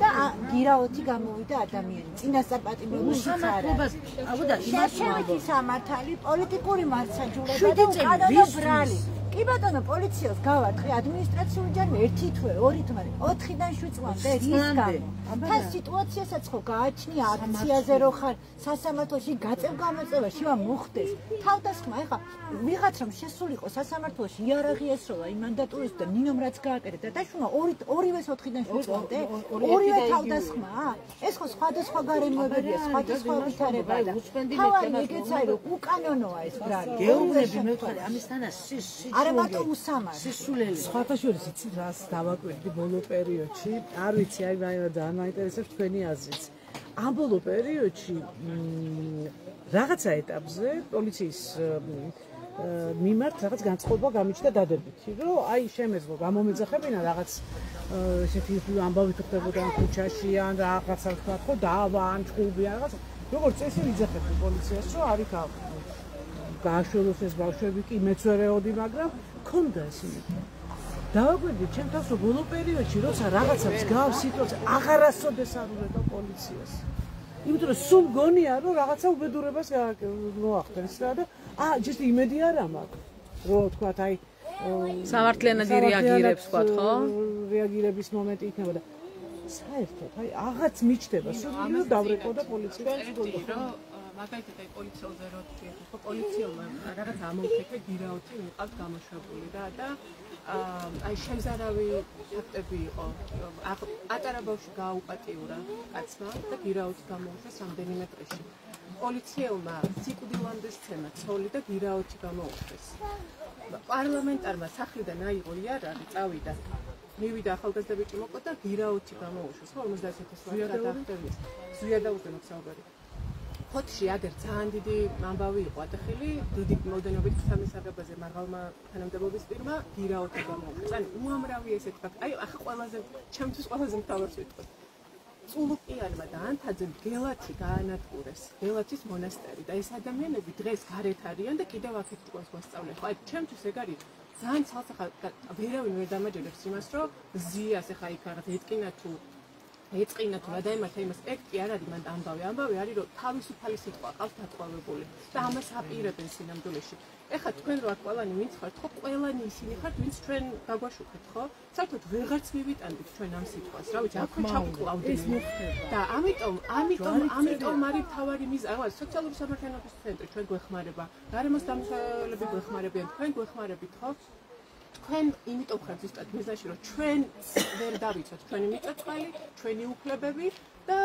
და გირაოთი გამოვიდა ადამიანი წინასწარ პატიმრობის სამართლობას აბა შეშევიდი სამართალი პოლიტიკური მარცხაჯულება და უკანონო ბრალი კი ბატონო პოლიციას გავარტყი ადმინისტრაციული ჯარი ერთი თვე ორი თვე 4-დან 7 წლამდე ის გამო თან სიტუაციასაც ხო გააჩნია აქციაზე რო ხარ სასამართლოში გაწევ-გამოწევაში მოხდეს თავდასხმა ეხა ვიღაც რომ შესულიყო სასამართლოში იარაღი ესროლა იმ მანდატურას და ნინომ რაც გააკეთა და დაშუმა ორივეს 4-დან 7 წლამდე ორივე თავდასხმა ეს ხო სხვადასხვა გარემოებებია სხვადასხვა ვითარება და თავი ეგეც აი რომ უკანონოა ეს ბრალი გეუბნები მე ვთქვი ამისთანა არა მარტო უსამართლო სისულელი სხვათაშორის იცით რას დავაკვირდი ბოლო პერიოდში არ ვიცი აი ძალიან მაინტერესებს თქვენი აზრიც ამ ბოლო პერიოდში რაღაცა ეტაპზე პოლიციის მიმართ რაღაც განწყობა გამიჩნდა დადებითი რომ აი შემეძლო გამომეძახებინა რაღაც ესეთი ამბავი ხდებოდა ქუჩაში ან რაღაცა თქვა ხო დავა ან ჭუბი ან რაღაც როგორც წესი ვიძახებდი პოლიციას რომ არის გააშოროს ეს ბავშვები კი მეც ვერეოდი მაგრამ ქონდა ისინი დავაკვირდი ჩემ თავს რომ ბოლო პერიოდში როცა რაღაცა მსგავს სიტუაცია აღარასოდეს არ უვედა პოლიციას იმიტომ რომ სულ გონია რომ რაღაცა უბედურებას მოახდენს და ჯერ იმედი არ მაქვს რომ თქვა აი სამართლიანად რეაგირებს თქვა ხო რეაგირების მომენტი იქნება და საერთოდ აი აღარც მიჩნდება სულ რომ დავრეკო და პოლიციას მაგალითად აი პოლიციელზე რო თქვი ხო პოლიციელმა რაღაც ამომხეკე გირაოთი მიყავთ გამოშვებული და აი შემზარავი ფაქტები იყო პატარა ბავშვი გააუპატიურა კაცმა და გირაოთი გამოუშვეს რამდენიმე დღეში პოლიციელმა სიკვდილამდე სცემა ცოლი და გირაოთი გამოუშვეს პარლამენტარმა სახლიდან აიღო იარაღი წავიდა მივიდა ახალგაზრდა ბიჭი მოყვა და გირაოთი გამოუშვეს ხო 50000 ლარი გადაახტევიეს ზვიადაუზე მოგსაუბარი ფოთში აგერ ძალიან დიდი ამბავი იყო ატეხილი დიდი მოდენობით სამისაღებაზე მარღალმა თანამდებობის პირმა გირაოთი გამოუშვეს ანუ უამრავი ესეთი ფაქტი აი ახლა ყველაზე ჩემთვის ყველაზე მთავარს ვიტყვი წულუკიანმა და ანთაძემ გელათი გაანადგურეს გელათის მონასტერი და ეს ადამიანები დღეს გარეთ არიან და კიდევ აქეთ ჭკუას გვასწავლენ ხო აი ჩემთვის ეგ არის ძალიან ცალსახა ვერავინ ვერ დამაჯერებს იმას რომ ზიას ახლა იქ რაღაც ეწყინა თუ რა დაემართა იმას ეგ კი არ არის მან ამბავი არის რომ თავისუფალი სიტყვა ყავს დატყვევებული და ამას აპირებენ სინამდვილეში ეხლა თქვენ რო აქ ყველანი ვინც ხართ ხო ყველანი ისინი ხართ ვინც ჩვენ გაგვაშუქეთ ხო საერთოდ ვეღარც მივიტანდით ჩვენ ამ სიტყვას რა ვიცი აქვე ჩავკლავდით და ამიტომ არის თავარი მიზანი აღარ სოციალური სამართლიანობის ცენტრი ჩვენ გვეხმარება გარემოს დამცველები გვეხმარებიან თქვენ გვეხმარებით ხო თქვენ იმიტომ ხართ ზუსტად მიზანში რომ ჩვენ ვერ დავიცოთ ჩვენი მიწაწყალი ჩვენი უფლებები და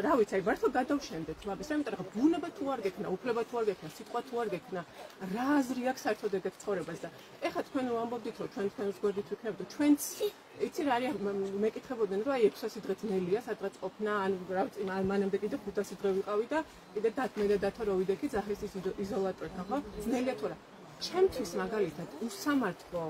რა ვიცი აი მართლა გადავშენდეთ მაგას იმიტომ რომ ბუნება თუ არ გექნა უფლება თუ არ გექნა სიტყვა თუ არ გექნა რა აზრი აქვს საერთოდ ეგ ცხოვრებას და ეხლა თქვენ ვამბობდით რომ ჩვენს გვერდით ვიქნებთ და ჩვენც იცი რა არის მეკითხებოდნენ რომ აი 600 დღე ძნელია სადღაც ყოფნა ან რა ვიცი მანამდე კიდე 500 დღე ვიყავი და კიდე დათმე და დათო რო ვიდექი ძახის იზოლატორთან ხო ძნელია თუ რა ჩემთვის მაგალითად უსამართლო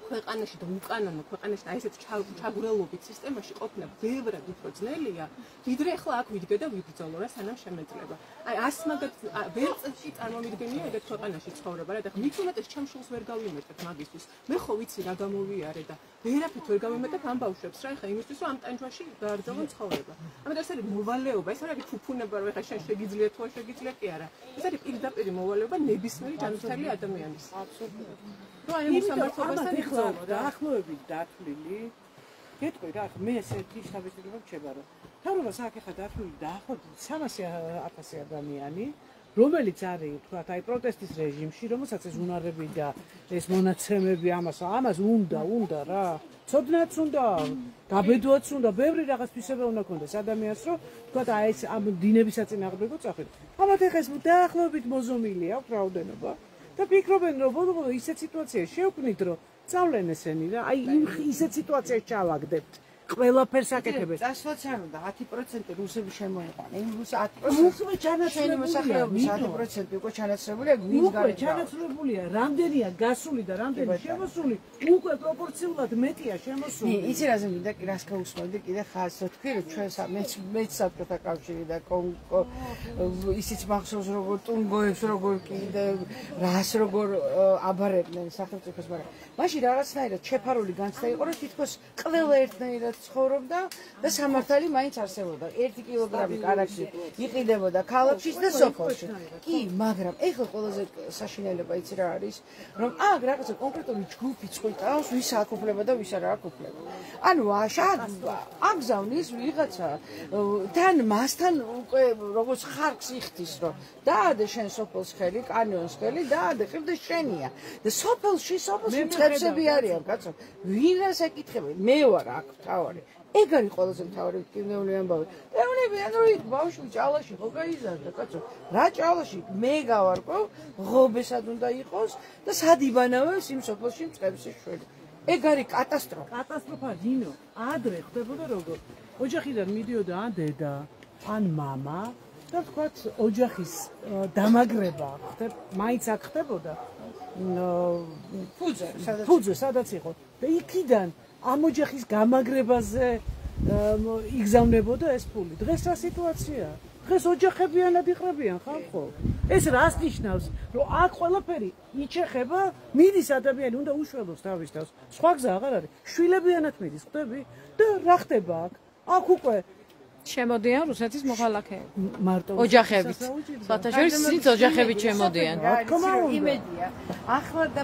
ქვეყანაში და უკანონო ქვეყანაში და ესეთ ჩაგვრელობით სისტემაში ყოფნა ბევრად უფრო ძნელია ვიდრე ახლა აქ ვიდგე და ვიბრძოლო რა სანამ შემეძლება აი ას მაგათ ვერ წესი წარმომიდგენია ეგეთ ქვეყანაში ცხოვრება რა და მით უმეტეს ჩემ შულს ვერ გავიმეტებ მაგისთვის მე ხო ვიცი რა გამოვიარე და ვერაფრით ვერ გავიმეტებ ამ ბავშვებს რა ეხა იმისთვის რომ ამ ტანჯვაში გააგრძელონ ცხოვრება ამიტომ ეს არის მოვალეობა ეს არ არის ფუფუნება რომ ეხა შენ შეგიძლია თუ არ შეგიძლია კი არა ეს არის პირდაპირ მოვალეობა ნებისმიერი ჯანმრთელი ადამიანის აბსოლუტურად აი მოსამართლობასთან იხდო დაახლოებით დათვლილი გეტყვი რა მე ესეთი შთაბეჭდილება მრჩება რომ თავრობას აქ ახლა დათვლილი დაახლოებით 300,000 ადამიანი რომელიც არის თქვა აი პროტესტის რეჟიმში რომელსაც ეს უნარები და ეს მონაცემები ამას უნდა რა ცოდნაც უნდა გაბედვაც უნდა ბევრი რაღაც თვისება უნდა ქონდეს ადამიანს რომ თქვა აი ეს ამ დინების საწინააღმდეგო წახვიდე ამათ ახლა ეს დაახლოებით მოზომილი აქვს რაოდენობა და ფიქრობენ რომ ისეთ სიტუაციაში შევქმნით რომ წავლენ ესენი რა აი ისეთ სიტუაციაში ჩავაგდებთ ყველაფერს აკეთებენ. წასვლაც არ უნდა 10% რუსები შემოიყვანა. იმ 10% უკვე ჩანაცვლებულია. 10% უკვე ჩანაცვლებულია, გვინს უკვე ჩანაცვლებულია, რამდენია გასული და რამდენი შემოსული, უკვე პროპორციულად მეტია შემოსული. იცი რაზე მინდა რას გაუსმენდი კიდე ხაზს თქვი რომ ჩვენ მეც საბჭოთა კავშირი და ისიც მახსოვს როგორ ტუნგოებს როგორ კიდე რას როგორ აბარებდნენ სახელმწიფოს, მაგრამ მაშინ რაღაცნაირად შეფარული განცდა იყო რომ თითქოს ყველა ერთნაირად ცხოვრობდა და სამართალი მაინც არსებობდა. 1 კილოგრამი კარაქი იყიდებოდა ქალაქში და სოფელში. კი, მაგრამ ეხლა ყველაზე საშინელება იცი რა არის, რომ აქ რაღაცა კონკრეტული ჯგუფი წყვიტავს, ვის აკუფლება და ვის არ აკუფლება. ანუ აგზავნის ვიღაცა თან მასთან უკვე როგორც ხარკს იხდის, რომ დაადე შენ სოფელს ხელი, კანიონს ხელი, დაადე ხილ და შენია. და სოფელში მწყებსები არიან, კაცო. ვინას ეკითხებენ? მე ვარ აქ თავარი. ეგ არის ყველაზე მთავარი კინეული ამბავი. ეუნები ანუ ბავშვი ჭალაში ხო გაიზარდა, კაცო. რა ჭალაში მე გავარკვევ, ღობესად უნდა იყოს და სადიბანავებს იმ სოფელში მწყებსის შვილი. ეგ არის კატასტროფა. კატასტროფა დინო. ადრე ხდებოდა როგორ? ოჯახიდან მიდიოდა ან დედა, ან მამა და თქვათ ოჯახის დამაგრება ხდება, მაინც აქ ხდებოდა. ფუძე, სადაც იყო. და იქიდან ამ ოჯახის გამაგრებაზე იგზავნებოდა ეს ფული. დღეს რა სიტუაციაა? დღეს ოჯახებიანად იყრებიან ხალხო. ეს რას ნიშნავს? რომ აქ ყველაფერი იჩეხება, მიდის ადამიანი, უნდა უშველოს თავის თავს. სხვა გზა აღარ არის. შვილებიანად მიდის, ხვდები? და რა ხდება აქ? აქ უკვე შემოდიან რუსეთის მოქალაქეები. მარტო ოჯახებით. საერთაშორისო სიც ოჯახებით შემოდიან. იმედია. ახლა და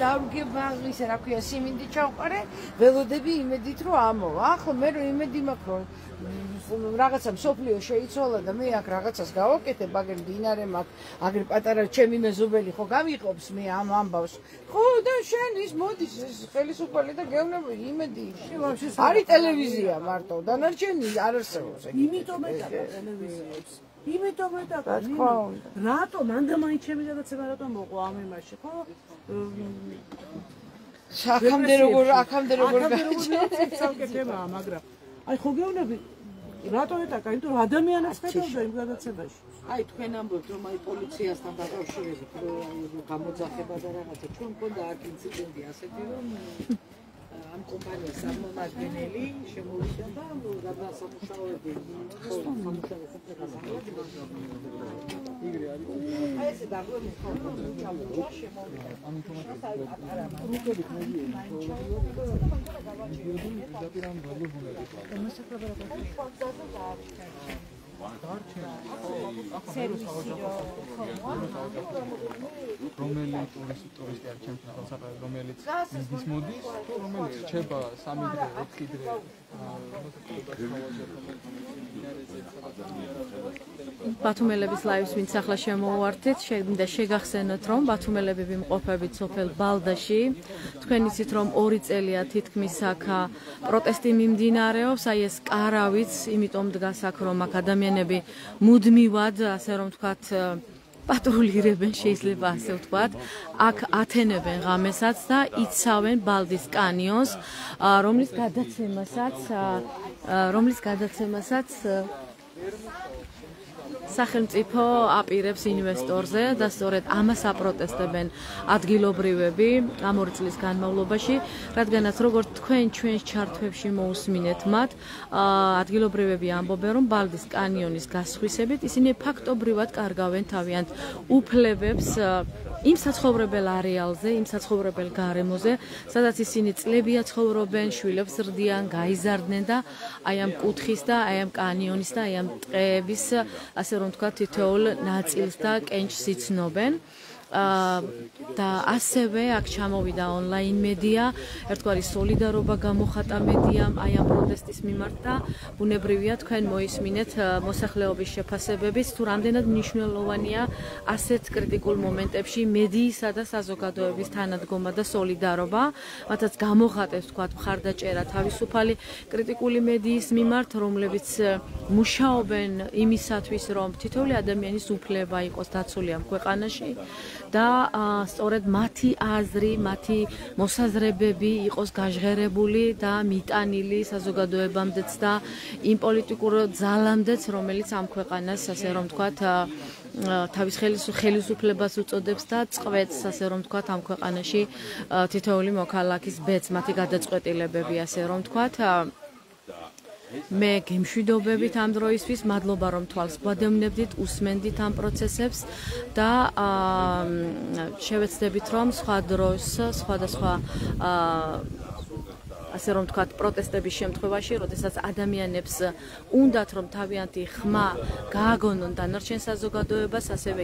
დავრგება ისე რა ქვია, სიმინდი ჩავყარე, ველოდები იმედით რომ ამოვა. ახლა მე რომ იმედი მაქვს რომ რაღაცა მსოფლიო შეიცვალა და მე აქ რაღაცას გავაკეთებ, აგერ დინარე მაქვს, აგერ პატარა ჩემი მეზობელი ხო გამიყობს მე ამ ამბავს. ხო და შენ ის მოდის ეს ხელისუფალი და გეუბნები იმედი. არის ტელევიზია მარტო, დანარჩენი არ არსებობს. იმიტომ ეტაკა ტელევიზიებს. იმიტომ ეტაკა. რატო მანდა მაინც ჩემი გადაცემა რატომ მოყვა ამ იმაში, ხო? აქამდე როგორ გაიჩინე, მაგრამ აი ხო გეუბნები რატო ეტაკა, იმიტომ რომ ადამიანებს ხედავდა იმ გადაცემაში. აი თქვენ ამბობთ რომ აი პოლიციასთან დაკავშირებით რომ გამოძახება და რაღაცა ჩვენ მქონდა აქ ინციდენტი ასეთი რომ ამ კომპანიის წარმომადგენელი შემოვიდა და გადასამუშავებელი იგრი არის. აი ეს დაგვემო ჩამოჭა შემოვიდა. ამ რომელი ტურისტი არის ჩემთან საერთოდ რომელიც ის მოდის თუ რომელიც რჩება 3 დღე 4 დღე ბათუმელების ლაივს ვინც ახლა შემოვუართეთ, შეგვინდა შეგახსენოთ, რომ ბათუმელები ვიმყოფებით სოფელ ბალდაში. თქვენ იცით, რომ 2 წელია თითქმის აქ პროტესტი მიმდინარეობს, აი ეს კარავიც, იმიტომ დგას აქ, რომ აქ ადამიანები მუდმივად, ასე რომ ვთქვათ, პატრულირებენ, შეიძლება ასე ვთქვათ, აქ ათენებენ ღამესაც და იცავენ ბალდის კანიონს, რომლის გადაცემასაც სახელმწიფო აპირებს ინვესტორზე და სწორედ ამას აპროტესტებენ ადგილობრივები ამ 2 წლის განმავლობაში, რადგანაც როგორც თქვენ ჩვენს ჩართვებში მოусმინეთ მათ, ადგილობრივები ამბობენ, რომ ბალდის კანიონის გასხვისებით ისინი ფაქტობრივად კარგავენ თავიანთ უფლებებს იმ საცხოვრებელ არეალზე, იმ საცხოვრებელ გარემოზე, სადაც ისინი წლებია ცხოვრობენ, შვილებს ზრდიან, გაიზარდნენ და აი ამ კუთხის და აი ამ კანიონის და აი ამ ტყეების, ასე რომ თქვა, თითოეულ ნაწილს და კენჭს იცნობენ. და ასევე აქ ჩამოვიდა ონლაინ მედია, ერთგვარი სოლიდარობა გამოხატა მედიამ აი ამ პროტესტის მიმართ და ბუნებრივია თქვენ მოისმინეთ მოსახლეობის შეფასებების, თუ რამდენად მნიშვნელოვანია ასეთ კრიტიკულ მომენტებში მედიისა და საზოგადოების თანადგომა და სოლიდარობა, მათაც გამოხატეს თქვათ მხარდაჭერა თავისუფალი კრიტიკული მედიის მიმართ, რომლებიც მუშაობენ იმისათვის, რომ თითოეული ადამიანის უფლება იყოს დაცული ამ ქვეყანაში. და სწორედ მათი აზრი, მათი მოსაზრებები იყოს გაჟღერებული და მიტანილი საზოგადოებამდეც და იმ პოლიტიკურ ძალამდეც, რომელიც ამ ქვეყანას, ასე რომ ვთქვათ, თავის ხელისუფლებას უწოდებს და წყვეტს, ასე რომ ვთქვათ, ამ ქვეყანაში თითოეული მოქალაქის ბედს, მათი გადაწყვეტილებები, ასე რომ ვთქვათ. მე გემშვიდობებით ამ დროისთვის, მადლობა რომ თვალს გვადევნებდით, უსმენდით ამ პროცესებს და შევეცდებით რომ სხვა დროს, სხვადასხვა ასე რომ ვთქვათ, პროტესტების შემთხვევაში, როდესაც ადამიანებს უნდათ რომ თავიანთი ხმა გააგონონ დანარჩენ საზოგადოებას, ასევე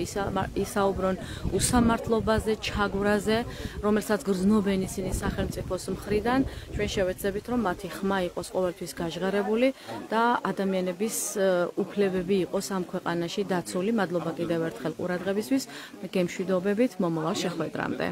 ისაუბრონ უსამართლობაზე, ჩაგვრაზე, რომელსაც გრძნობენ ისინი სახელმწიფოს მხრიდან, ჩვენ შევეცდებით რომ მათი ხმა იყოს ყოველთვის გაჟღერებული და ადამიანების უფლებები იყოს ამ ქვეყანაში დაცული. მადლობა კიდევ ერთხელ ყურადღებისთვის. გემშვიდობებით მომავალ შეხვედრამდე.